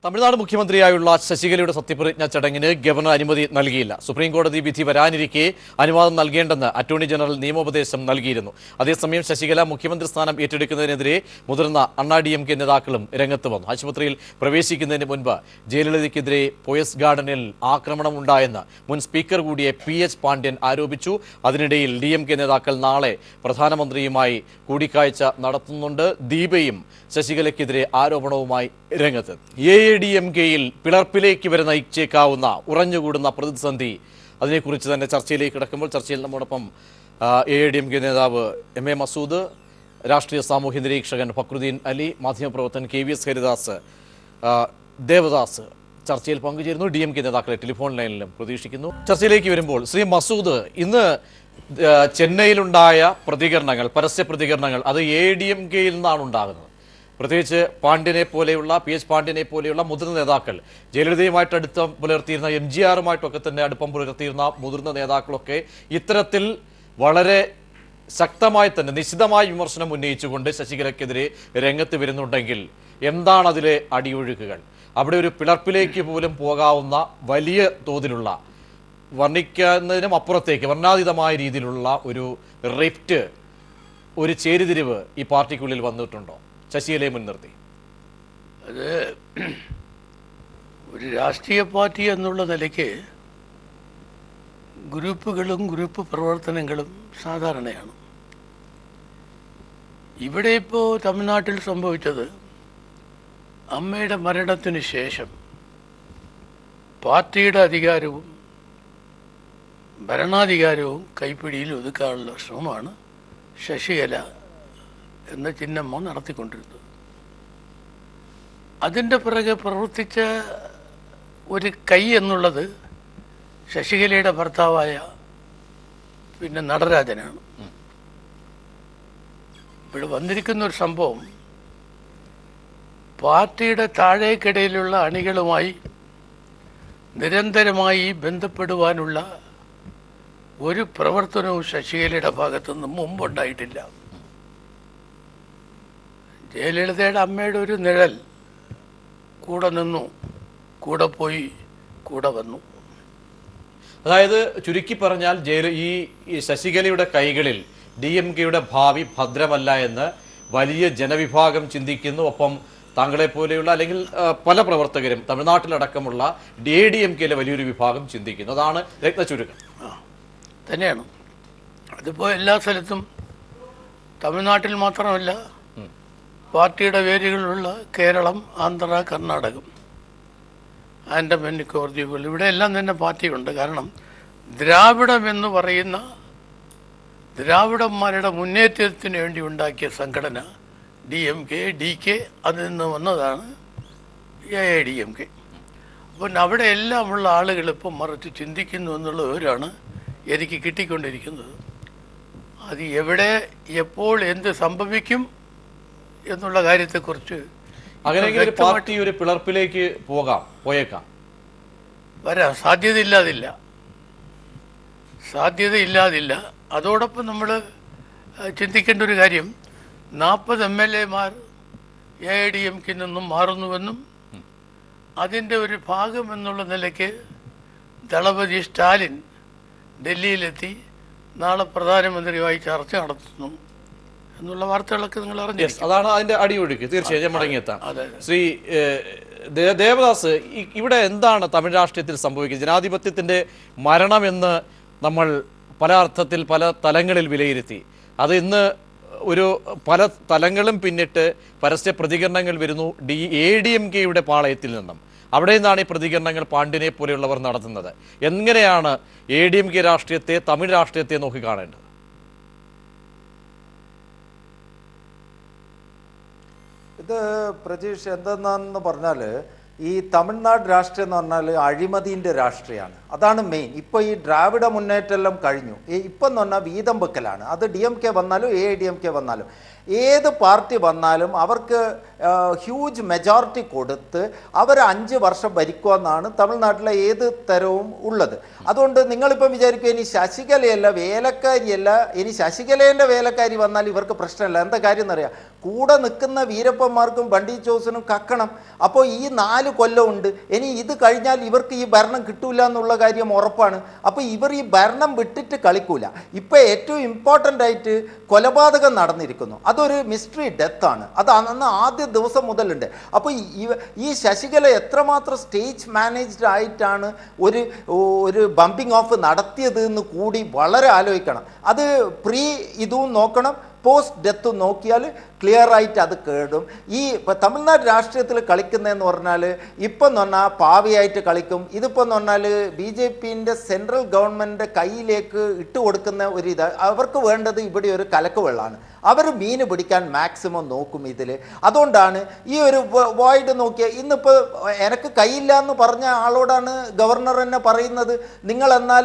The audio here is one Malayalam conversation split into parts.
തമിഴ്നാട് മുഖ്യമന്ത്രിയായുള്ള ശശികലയുടെ സത്യപ്രതിജ്ഞാ ചടങ്ങിന് ഗവർണർ അനുമതി നൽകിയില്ല. സുപ്രീം കോടതി വിധി വരാനിരിക്കെ അനുവാദം നൽകേണ്ടെന്ന് അറ്റോർണി ജനറൽ നിയമോപദേശം നൽകിയിരുന്നു. അതേസമയം ശശികല മുഖ്യമന്ത്രി സ്ഥാനം ഏറ്റെടുക്കുന്നതിനെതിരെ മുതിർന്ന അണ്ണാ-DMK നേതാക്കളും രംഗത്ത് വന്നു. ആശുപത്രിയിൽ പ്രവേശിക്കുന്നതിന് മുൻപ് ജയലളിതയ്ക്കെതിരെ പോയസ് ഗാർഡനിൽ ആക്രമണമുണ്ടായെന്ന് മുൻ സ്പീക്കർ കൂടിയ PH പാണ്ഡ്യൻ ആരോപിച്ചു. അതിനിടയിൽ DMK നേതാക്കൾ നാളെ പ്രധാനമന്ത്രിയുമായി കൂടിക്കാഴ്ച നടത്തുന്നുണ്ട്. ദീപയും ശശികലയ്ക്കെതിരെ ആരോപണവുമായി രംഗത്ത്. AADMKയിൽ പിളർപ്പിലേക്ക് വരെ നയിച്ചേക്കാവുന്ന ഉറഞ്ഞുകൂടുന്ന പ്രതിസന്ധി, അതിനെക്കുറിച്ച് തന്നെ ചർച്ചയിലേക്ക് കിടക്കുമ്പോൾ ചർച്ചയിൽ നമ്മോടൊപ്പം AADMK നേതാവ് MA മസൂദ്, രാഷ്ട്രീയ സാമൂഹ്യ നിരീക്ഷകൻ ഫക്രുദ്ദീൻ അലി, മാധ്യമപ്രവർത്തകൻ KVS ഹരിദാസ്, ദേവദാസ് ചർച്ചയിൽ പങ്കുചേരുന്നു. DMK നേതാക്കളെ ടെലിഫോൺ ലൈനിലും പ്രതീക്ഷിക്കുന്നു. ചർച്ചയിലേക്ക് വരുമ്പോൾ ശ്രീ മസൂദ്, ഇന്ന് ചെന്നൈയിലുണ്ടായ പ്രതികരണങ്ങൾ, പരസ്യ പ്രതികരണങ്ങൾ, അത് AADMKയിൽ നിന്നാണ് ഉണ്ടാകുന്നത്. പ്രത്യേകിച്ച് പാണ്ഡ്യനെ പോലെയുള്ള PH പാണ്ഡ്യനെ പോലെയുള്ള മുതിർന്ന നേതാക്കൾ, ജയലളിതയുമായിട്ട് അടുപ്പം പുലർത്തിയിരുന്ന MGRമായിട്ടൊക്കെ തന്നെ അടുപ്പം പുലർത്തിയിരുന്ന മുതിർന്ന നേതാക്കളൊക്കെ ഇത്തരത്തിൽ വളരെ ശക്തമായി തന്നെ നിശിതമായ വിമർശനം ഉന്നയിച്ചുകൊണ്ട് ശശികലയ്ക്കെതിരെ രംഗത്ത് വരുന്നുണ്ടെങ്കിൽ എന്താണ് അതിലെ അടിയൊഴുക്കുകൾ? അവിടെ ഒരു പിളർപ്പിലേക്ക് പോലും പോകാവുന്ന വലിയ തോതിലുള്ള, വർണ്ണിക്കുന്നതിനും അപ്പുറത്തേക്ക് വർണ്ണാതീതമായ രീതിയിലുള്ള ഒരു റിഫ്റ്റ്, ഒരു ചേരിതിരിവ് ഈ പാർട്ടിക്കുള്ളിൽ വന്നിട്ടുണ്ടോ ശശികലയെ മുൻനിർത്തി? അത് ഒരു രാഷ്ട്രീയ പാർട്ടി എന്നുള്ള നിലയ്ക്ക് ഗ്രൂപ്പുകളും ഗ്രൂപ്പ് പ്രവർത്തനങ്ങളും സാധാരണയാണ്. ഇവിടെ ഇപ്പോൾ തമിഴ്നാട്ടിൽ സംഭവിച്ചത്, അമ്മയുടെ മരണത്തിന് ശേഷം പാർട്ടിയുടെ അധികാരവും ഭരണാധികാരവും കൈപ്പിടിയിൽ ഒതുക്കാനുള്ള ശ്രമമാണ് ശശികല എന്ന ചിഹ്നമ്മ നടത്തിക്കൊണ്ടിരുന്നത്. അതിൻ്റെ പിറകെ പ്രവർത്തിച്ച ഒരു കൈ എന്നുള്ളത് ശശികലയുടെ ഭർത്താവായ നടരാജനാണ്. ഇവിടെ വന്നിരിക്കുന്ന ഒരു സംഭവം, പാർട്ടിയുടെ താഴേക്കിടയിലുള്ള അണികളുമായി നിരന്തരമായി ബന്ധപ്പെടുവാനുള്ള ഒരു പ്രവർത്തനവും ശശികലയുടെ ഭാഗത്തുനിന്ന് മുമ്പുണ്ടായിട്ടില്ല. ജയലളിതയുടെ അമ്മയുടെ ഒരു നിഴൽ കൂടെ നിന്നു, കൂടെ പോയി, കൂടെ വന്നു. അതായത് ചുരുക്കി പറഞ്ഞാൽ ഈ ശശികലയുടെ കൈകളിൽ DMKയുടെ ഭാവി ഭദ്രമല്ല എന്ന് വലിയ ജനവിഭാഗം ചിന്തിക്കുന്നു. ഒപ്പം താങ്കളെ പോലെയുള്ള അല്ലെങ്കിൽ പല പ്രവർത്തകരും തമിഴ്നാട്ടിലടക്കമുള്ള AADMKയിലെ വലിയൊരു വിഭാഗം ചിന്തിക്കുന്നു. അതാണ് രത്നചുരുക്കം. തന്നെയാണ്. അതിപ്പോൾ എല്ലാ സ്ഥലത്തും, തമിഴ്നാട്ടിൽ മാത്രമല്ല, പാർട്ടിയുടെ വേരുകളുള്ള കേരളം, ആന്ധ്ര, കർണാടകം, ആൻഡമാൻ നിക്കോബാർ ദ്വീപുകൾ, ഇവിടെ എല്ലാം തന്നെ പാർട്ടിയുണ്ട്. കാരണം ദ്രാവിഡം എന്ന് പറയുന്ന ദ്രാവിഡന്മാരുടെ മുന്നേറ്റത്തിന് വേണ്ടി ഉണ്ടാക്കിയ സംഘടന DMK, DK, അതിൽ നിന്ന് വന്നതാണ് AADMK. അപ്പം അവിടെ എല്ലാമുള്ള ആളുകൾ ഇപ്പം മറിച്ച് ചിന്തിക്കുന്നു എന്നുള്ള വിവരമാണ് എനിക്ക് കിട്ടിക്കൊണ്ടിരിക്കുന്നത്. അത് എവിടെ, എപ്പോൾ, എന്ത് സംഭവിക്കും എന്നുള്ള കാര്യത്തെക്കുറിച്ച് അങ്ങനെ പാർട്ടി ഒരു പിളർപ്പിലേക്ക് പോയേക്കാം, വരാം. സാധ്യതയില്ലാതില്ല. അതോടൊപ്പം നമ്മൾ ചിന്തിക്കേണ്ട ഒരു കാര്യം, 40 MLA-മാർ AADMK നിന്നും മാറുന്നുവെന്നും അതിൻ്റെ ഒരു ഭാഗം എന്നുള്ള നിലയ്ക്ക് ദളപതി സ്റ്റാലിൻ ഡൽഹിയിലെത്തി നാളെ പ്രധാനമന്ത്രിയുമായി ചർച്ച നടത്തുന്നു എന്നുള്ള വാർത്തകളൊക്കെ നിങ്ങൾ അറിഞ്ഞു. അതാണ് അതിന്റെ അടിയൊഴുക്ക്. തീർച്ചയായും മടങ്ങിയെത്താം. ശ്രീ ദേവദാസ്, ഇവിടെ എന്താണ് തമിഴ് രാഷ്ട്രീയത്തിൽ സംഭവിക്കുന്നത്? ജനാധിപത്യത്തിന്റെ മരണമെന്ന് നമ്മൾ പല അർത്ഥത്തിൽ പല തലങ്ങളിൽ വിലയിരുത്തി. അത് ഇന്ന് ഒരു പല തലങ്ങളും പിന്നിട്ട് പരസ്യ പ്രതികരണങ്ങൾ വരുന്നു AADMKയുടെ പാളയത്തിൽ നിന്നും. അവിടെ നിന്നാണ് ഈ പ്രതികരണങ്ങൾ പാണ്ഡ്യനെ പോലെയുള്ളവർ നടത്തുന്നത്. എങ്ങനെയാണ് AADMK രാഷ്ട്രീയത്തെ, തമിഴ് രാഷ്ട്രീയത്തെ നോക്കിക്കാണേണ്ടത്? ഇത് പ്രതീക്ഷ എന്തെന്നാന്ന് പറഞ്ഞാൽ, ഈ തമിഴ്നാട് രാഷ്ട്രീയം എന്ന് പറഞ്ഞാൽ അഴിമതിൻ്റെ രാഷ്ട്രീയമാണ്. അതാണ് മെയിൻ. ഇപ്പോൾ ഈ ദ്രാവിഡ മുന്നേറ്റമെല്ലാം കഴിഞ്ഞു. ഇപ്പം എന്ന് പറഞ്ഞാൽ വീതം വെക്കലാണ്. അത് DMK വന്നാലും AADMK വന്നാലും ഏത് പാർട്ടി വന്നാലും അവർക്ക് ഹ്യൂജ് മെജോറിറ്റി കൊടുത്ത് അവർ 5 വർഷം ഭരിക്കുമെന്നാണ് തമിഴ്നാട്ടിലെ ഏത് തരവും ഉള്ളത്. അതുകൊണ്ട് നിങ്ങളിപ്പം വിചാരിക്കും ഇനി ശശികലയല്ല വേലക്കാരിയല്ല, ഇനി ശശികലേൻ്റെ വേലക്കാരി വന്നാൽ ഇവർക്ക് പ്രശ്നമില്ല. എന്താ കാര്യം എന്നറിയാം, കൂടെ നിൽക്കുന്ന വീരപ്പന്മാർക്കും ബണ്ടി ജോസിനും കക്കണം. അപ്പോൾ ഈ 4 കൊല്ലമുണ്ട്, ഇനി ഇത് കഴിഞ്ഞാൽ ഇവർക്ക് ഈ ഭരണം കിട്ടൂല എന്നുള്ള കാര്യം ഉറപ്പാണ്. അപ്പോൾ ഇവർ ഈ ഭരണം വിട്ടിട്ട് കളിക്കൂല. ഇപ്പോൾ ഏറ്റവും ഇമ്പോർട്ടൻ്റ് ആയിട്ട് കൊലപാതകം നടന്നിരിക്കുന്നു, അതൊരു മിസ്റ്ററി ഡെത്താണ്, അത് അന്ന് ആദ്യ ദിവസം മുതലുണ്ട്. അപ്പോൾ ഈ ശശികല എത്രമാത്രം സ്റ്റേജ് മാനേജ്ഡ് ആയിട്ടാണ് ഒരു ബംപിങ് ഓഫ് നടത്തിയത് എന്ന് കൂടി വളരെ ആലോചിക്കണം. അത് പ്രീ ഇതും നോക്കണം, പോസ്റ്റ് ഡെത്ത് നോക്കിയാൽ ക്ലിയർ ആയിട്ട് അത് കേടും. ഈ തമിഴ്നാട് രാഷ്ട്രീയത്തിൽ കളിക്കുന്നതെന്ന് പറഞ്ഞാൽ ഇപ്പം എന്ന് പറഞ്ഞാൽ പാവിയായിട്ട് കളിക്കും. ഇതിപ്പോൾ എന്ന് പറഞ്ഞാൽ BJPൻ്റെ സെൻട്രൽ ഗവൺമെൻറ് കയ്യിലേക്ക് ഇട്ട് കൊടുക്കുന്ന ഒരു ഇത്. അവർക്ക് വേണ്ടത് ഇവിടെ ഒരു കലക്ക് വെള്ളമാണ്. അവർ മീൻ പിടിക്കാൻ മാക്സിമം നോക്കും ഇതിൽ. അതുകൊണ്ടാണ് ഈ ഒരു വോയിഡ് നോക്കിയാൽ ഇന്നിപ്പോൾ എനിക്ക് കയ്യില്ല എന്ന് പറഞ്ഞ ആളോടാണ് ഗവർണർ തന്നെ പറയുന്നത് നിങ്ങളെന്നാൽ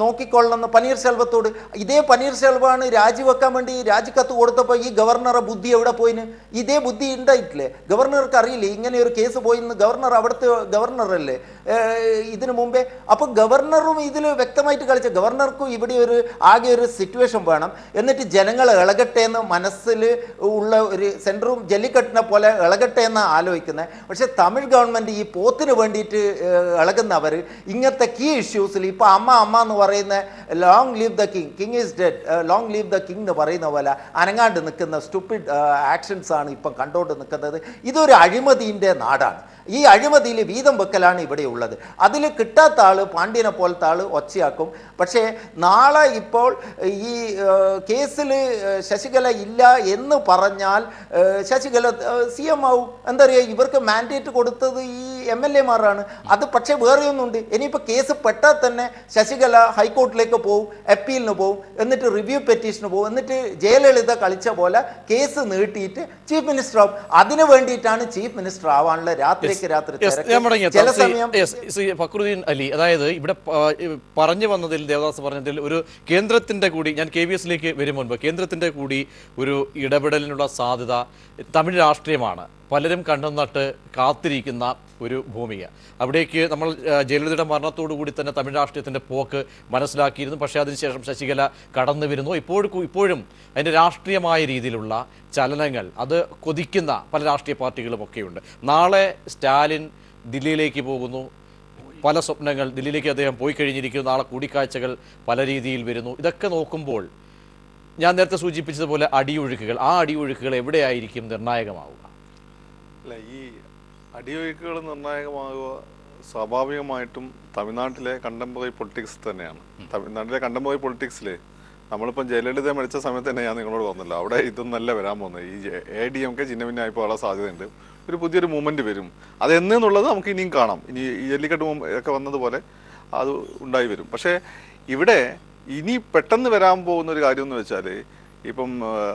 നോക്കിക്കൊള്ളണമെന്ന് പനീർശെൽവത്തോട്. ഇതേ പനീർശെൽവമാണ് രാജിവെക്കാൻ വേണ്ടി രാജിക്കത്ത് കൊടുത്തപ്പോൾ ഈ ഗവർണറെ ബുദ്ധി എവിടെ പോയിന്? ഇതേ ബുദ്ധി ഉണ്ടായിട്ടില്ലേ ഗവർണർക്ക്? അറിയില്ലേ ഇങ്ങനെ ഒരു കേസ് പോയിന്ന്? ഗവർണർ അവിടുത്തെ ഗവർണറല്ലേ ഇതിനു മുമ്പേ. അപ്പോൾ ഗവർണറും ഇതിൽ വ്യക്തമായിട്ട് കളിച്ച, ഗവർണർക്കും ഇവിടെ ആകെ ഒരു സിറ്റുവേഷൻ വേണം, എന്നിട്ട് ജനങ്ങളെ ഇളകട്ടെ എന്ന് മനസ്സിൽ ഉള്ള ഒരു സെൻറ്ററും ജല്ലിക്കെട്ടിനെ പോലെ ഇളകട്ടെ എന്ന് ആലോചിക്കുന്നത്. പക്ഷേ തമിഴ് ഗവൺമെൻറ് ഈ പോത്തിന് വേണ്ടിയിട്ട് ഇളകുന്നവർ ഇങ്ങനത്തെ കീ ഇഷ്യൂസിൽ ഇപ്പോൾ അമ്മ എന്ന് പറയുന്ന long leave the king, king is dead, long leave the king എന്ന് പറയുന്ന പോലെ അനങ്ങാണ്ട് നിൽക്കുന്ന സ്റ്റുപ്പിഡ് ആക്ഷൻസ് ആണ് ഇപ്പം കണ്ടുകൊണ്ട് നിൽക്കുന്നത്. ഇതൊരു അഴിമതിൻ്റെ നാടാണ്. ഈ അഴിമതിയിൽ വീതം വെക്കലാണ് ഇവിടെ ഉള്ളത്. അതിൽ കിട്ടാത്ത ആൾ, പാണ്ഡ്യനെ പോലത്തെ ആൾ ഒച്ചയാക്കും. പക്ഷേ നാളെ ഇപ്പോൾ ഈ കേസിൽ ശശികല ഇല്ല എന്ന് പറഞ്ഞാൽ ശശികല CM ആവും. എന്താ പറയുക, ഇവർക്ക് മാൻഡേറ്റ് കൊടുത്തത് ഈ MLA-മാരാണ്. അത് പക്ഷേ വേറെയൊന്നുണ്ട്, ഇനിയിപ്പോൾ കേസ് പെട്ടാൽ തന്നെ ശശികല ഹൈക്കോർട്ടിലേക്ക് പോവും, അപ്പീലിന് പോവും, എന്നിട്ട് റിവ്യൂ പെറ്റീഷന് പോവും, എന്നിട്ട് ജയലളിത കളിച്ച പോലെ കേസ് നീട്ടിയിട്ട് ചീഫ് മിനിസ്റ്റർ ആവും. അതിനു വേണ്ടിയിട്ടാണ് ചീഫ് മിനിസ്റ്റർ ആവാനുള്ള രാത്രി ചില സമയം ഫക്രുദ്ദീൻ അലി. അതായത് ഇവിടെ പറഞ്ഞു വന്നതിൽ, ദേവദാസ് പറഞ്ഞതിൽ ഒരു കേന്ദ്രത്തിന്റെ കൂടി, ഞാൻ KVS-ലേക്ക് വരും മുൻപ്, കേന്ദ്രത്തിന്റെ കൂടി ഒരു ഇടപെടലിനുള്ള സാധ്യത തമിഴ് രാഷ്ട്രീയമാണ് പലരും കണ്ടുനട്ട് കാത്തിരിക്കുന്ന ഒരു ഭൂമിക. അവിടേക്ക് നമ്മൾ ജയലളിതയുടെ മരണത്തോടു കൂടി തന്നെ തമിഴ് രാഷ്ട്രീയത്തിൻ്റെ പോക്ക് മനസ്സിലാക്കിയിരുന്നു. പക്ഷേ അതിനുശേഷം ശശികല കടന്നു വരുന്നു. ഇപ്പോഴും അതിൻ്റെ രാഷ്ട്രീയമായ രീതിയിലുള്ള ചലനങ്ങൾ അത് കൊതിക്കുന്ന പല രാഷ്ട്രീയ പാർട്ടികളും ഒക്കെയുണ്ട്. നാളെ സ്റ്റാലിൻ ദില്ലിയിലേക്ക് പോകുന്നു, പല സ്വപ്നങ്ങൾ, ദില്ലിയിലേക്ക് അദ്ദേഹം പോയി കഴിഞ്ഞിരിക്കുന്നു, നാളെ കൂടിക്കാഴ്ചകൾ പല രീതിയിൽ വരുന്നു. ഇതൊക്കെ നോക്കുമ്പോൾ ഞാൻ നേരത്തെ സൂചിപ്പിച്ചതുപോലെ അടിയൊഴുക്കുകൾ, ആ അടിയൊഴുക്കുകൾ എവിടെയായിരിക്കും നിർണായകമാവുക? അല്ല, ഈ അടിയൊഴുക്കുകൾ നിർണായകമാകുക സ്വാഭാവികമായിട്ടും തമിഴ്നാട്ടിലെ കണ്ടംപററി പൊളിറ്റിക്സ് തന്നെയാണ്. തമിഴ്നാട്ടിലെ കണ്ടംപററി പൊളിറ്റിക്സിൽ നമ്മളിപ്പം ജയലളിത മരിച്ച സമയത്ത് തന്നെ ഞാൻ നിങ്ങളോട് പറഞ്ഞില്ല, അവിടെ ഇതൊന്നല്ല വരാൻ പോകുന്നത്. ഈ ADMK ചിഹ്നഭിന്നമായപ്പോൾ വളരെ സാധ്യതയുണ്ട്, ഒരു പുതിയൊരു മൂവ്മെന്റ് വരും. അതെന്നുള്ളത് നമുക്ക് ഇനിയും കാണാം. ഇനി ഈ ജല്ലിക്കെട്ട് ഒക്കെ വന്നതുപോലെ അത് ഉണ്ടായി വരും. പക്ഷേ ഇവിടെ ഇനി പെട്ടെന്ന് വരാൻ പോകുന്ന ഒരു കാര്യം എന്ന് വെച്ചാൽ, ഇപ്പം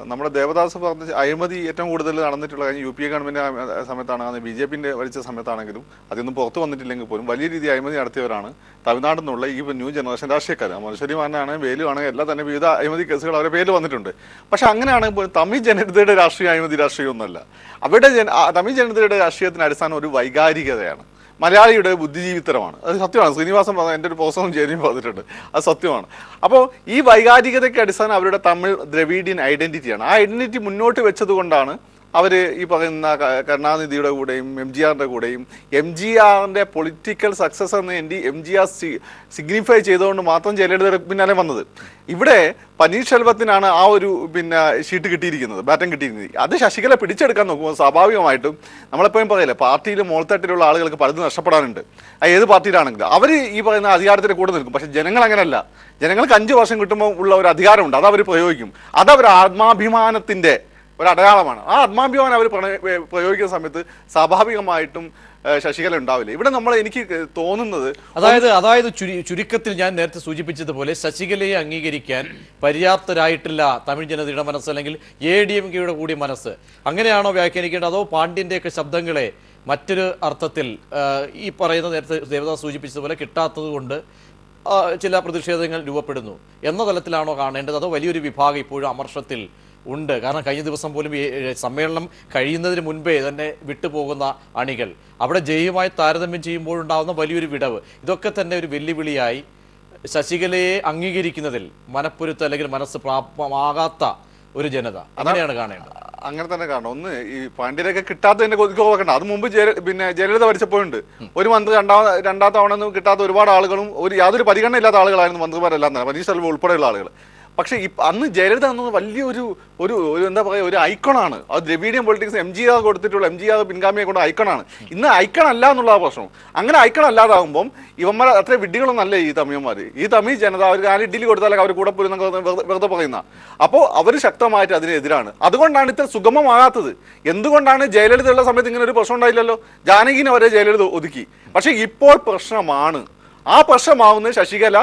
നമ്മുടെ ദേവദാസ് പറഞ്ഞ അഴിമതി ഏറ്റവും കൂടുതൽ നടന്നിട്ടുള്ള കാര്യം UPA ഗവൺമെന്റ് സമയത്താണ്, BJPന്റെ ഭരിച്ച സമയത്താണെങ്കിലും അതൊന്നും പുറത്തു വന്നിട്ടില്ലെങ്കിൽ പോലും വലിയ രീതിയിൽ അഴിമതി നടത്തിയവരാണ് തമിഴ്നാട്ടിൽ നിന്നുള്ള ഈ ന്യൂ ജനറേഷൻ രാഷ്ട്രീയക്കാർ. മനുഷ്യരിമാനാണ്, വേലുവാണെങ്കിൽ എല്ലാം തന്നെ വിവിധ അഴിമതി കേസുകൾ അവരുടെ പേര് വന്നിട്ടുണ്ട്. പക്ഷെ അങ്ങനെയാണെങ്കിൽ പോലും തമിഴ് ജനതയുടെ രാഷ്ട്രീയ അഴിമതി രാഷ്ട്രീയമൊന്നുമല്ല. അവരുടെ തമിഴ് ജനതയുടെ രാഷ്ട്രീയത്തിന് അടിസ്ഥാനം ഒരു വൈകാരികതയാണ്, മലയാളിയുടെ ബുദ്ധിജീവിത്തരമാണ്. അത് സത്യമാണ്. ശ്രീനിവാസൻ പറഞ്ഞ എൻ്റെ ഒരു പോസ്റ്ററും ജേനിയും പറഞ്ഞിട്ടുണ്ട്, അത് സത്യമാണ്. അപ്പോൾ ഈ വൈകാരികതയ്ക്ക് അടിസ്ഥാനം അവരുടെ തമിഴ് ദ്രവീഡിയൻ ഐഡന്റിറ്റിയാണ്. ആ ഐഡന്റിറ്റി മുന്നോട്ട് വെച്ചത് കൊണ്ടാണ് അവർ ഈ പറയുന്ന കരുണാനിധിയുടെ കൂടെയും MGRന്റെ കൂടെയും MGRന്റെ പൊളിറ്റിക്കൽ സക്സസ് എന്ന് MGR സിഗ്നിഫൈ ചെയ്തുകൊണ്ട് മാത്രം ജയലളിതയുടെ പിന്നാലെ വന്നത്. ഇവിടെ പനീർശെൽവത്തിനാണ് ആ ഒരു ഷീറ്റ് കിട്ടിയിരിക്കുന്നത്, ബാറ്റം കിട്ടിയിരിക്കുന്നത്. അത് ശശികല പിടിച്ചെടുക്കാൻ നോക്കുമ്പോൾ സ്വാഭാവികമായിട്ടും നമ്മളെപ്പോഴും പറയില്ല, പാർട്ടിയിൽ മോൾത്തട്ടിലുള്ള ആളുകൾക്ക് പലതും നഷ്ടപ്പെടാനുണ്ട്. ഏത് പാർട്ടിയിലാണെങ്കിലും അവർ ഈ പറയുന്ന അധികാരത്തിന് കൂടെ നിൽക്കും. പക്ഷെ ജനങ്ങൾ അങ്ങനെയല്ല. ജനങ്ങൾക്ക് 5 വർഷം കിട്ടുമ്പോൾ ഉള്ള ഒരു അധികാരമുണ്ട്, അത് അവർ പ്രയോഗിക്കും. അത് അവർ ആത്മാഭിമാനത്തിന്റെ ഒരു അടയാളമാണ്. ആ ആത്മാഭിമാനം അവർ പ്രയോഗിക്കുന്ന സമയത്ത് സ്വാഭാവികമായിട്ടും ശശികല ഉണ്ടാവില്ല. ഇവിടെ എനിക്ക് തോന്നുന്നത് അതായത് ചുരുക്കത്തിൽ ഞാൻ നേരത്തെ സൂചിപ്പിച്ചതുപോലെ ശശികലയെ അംഗീകരിക്കാൻ പര്യാപ്തരായിട്ടില്ല തമിഴ് ജനതയുടെ മനസ്സ്, അല്ലെങ്കിൽ ADMKയുടെ കൂടി മനസ്സ്. അങ്ങനെയാണോ വ്യാഖ്യാനിക്കേണ്ടത്? അതോ പാണ്ഡ്യന്റെയൊക്കെ ശബ്ദങ്ങളെ മറ്റൊരു അർത്ഥത്തിൽ ഈ പറയുന്ന നേരത്തെ ദേവദാസ് സൂചിപ്പിച്ചതുപോലെ കിട്ടാത്തത് കൊണ്ട് ചില പ്രതിഷേധങ്ങൾ രൂപപ്പെടുന്നു എന്ന തലത്തിലാണോ കാണേണ്ടത്? അതോ വലിയൊരു വിഭാഗം ഇപ്പോഴും അമർഷത്തിൽ ഉണ്ട്? കാരണം കഴിഞ്ഞ ദിവസം പോലും സമ്മേളനം കഴിയുന്നതിന് മുൻപേ തന്നെ വിട്ടുപോകുന്ന അണികൾ, അവിടെ ജയുമായി താരതമ്യം ചെയ്യുമ്പോഴുണ്ടാകുന്ന വലിയൊരു വിടവ്, ഇതൊക്കെ തന്നെ ഒരു വെല്ലുവിളിയായി ശശികലയെ അംഗീകരിക്കുന്നതിൽ മനപ്പൊരുത്തം അല്ലെങ്കിൽ മനസ്സ് പ്രാപ്തമാകാത്ത ഒരു ജനത അങ്ങനെയാണ് കാണേണ്ടത്. അങ്ങനെ തന്നെ കാണണം. ഒന്ന് ഈ പാണ്ഡ്യരൊക്കെ കിട്ടാത്തതിന്റെ കൊതിക്ക് നോക്കണ്ട. അത് മുമ്പ് ജയലളിത ഭരിച്ചപ്പോഴുണ്ട് ഒരു മന്ത്രി രണ്ടാം തവണ ഒന്നും കിട്ടാത്ത ഒരുപാട് ആളുകളും യാതൊരു പരിഗണന ഇല്ലാത്ത ആളുകളായിരുന്നു മന്ത്രിമാരെല്ലാം തന്നെ, പനീർ സെൽവം ഉൾപ്പെടെയുള്ള ആളുകൾ. പക്ഷെ അന്ന് ജയലളിത എന്നത് വലിയൊരു ഒരു എന്താ പറയുക, ഒരു ഐക്കണാണ്. അത് ദ്രവീഡിയൻ പൊളിറ്റിക്സ് MGR കൊടുത്തിട്ടുള്ള MGR പിൻഗാമിയെ കൊണ്ട് ഐക്കണാണ്. ഇന്ന് ഐക്കൺ അല്ല എന്നുള്ള പ്രശ്നം. അങ്ങനെ ഐക്കൺ അല്ലാതാകുമ്പം ഇവന്മാർ അത്ര വിഡ്ഢികളൊന്നല്ല ഈ തമിഴന്മാർ. ഈ തമിഴ് ജനത അവർക്ക് 4 ഇഡ്ഡലി കൊടുത്താലൊക്കെ അവർ കൂടെ പോരുന്ന വെറുതെ പറയുന്ന. അപ്പോൾ അവർ ശക്തമായിട്ട് അതിനെതിരാണ്. അതുകൊണ്ടാണ് ഇത്ര സുഗമമാകാത്തത്. എന്തുകൊണ്ടാണ് ജയലളിതയുള്ള സമയത്ത് ഇങ്ങനെ ഒരു പ്രശ്നം ഉണ്ടായില്ലല്ലോ? ജാനകിനെ വരെ ജയലളിത ഒതുക്കി. പക്ഷെ ഇപ്പോൾ പ്രശ്നമാണ്. ആ പ്രശ്നമാവുന്നത് ശശികല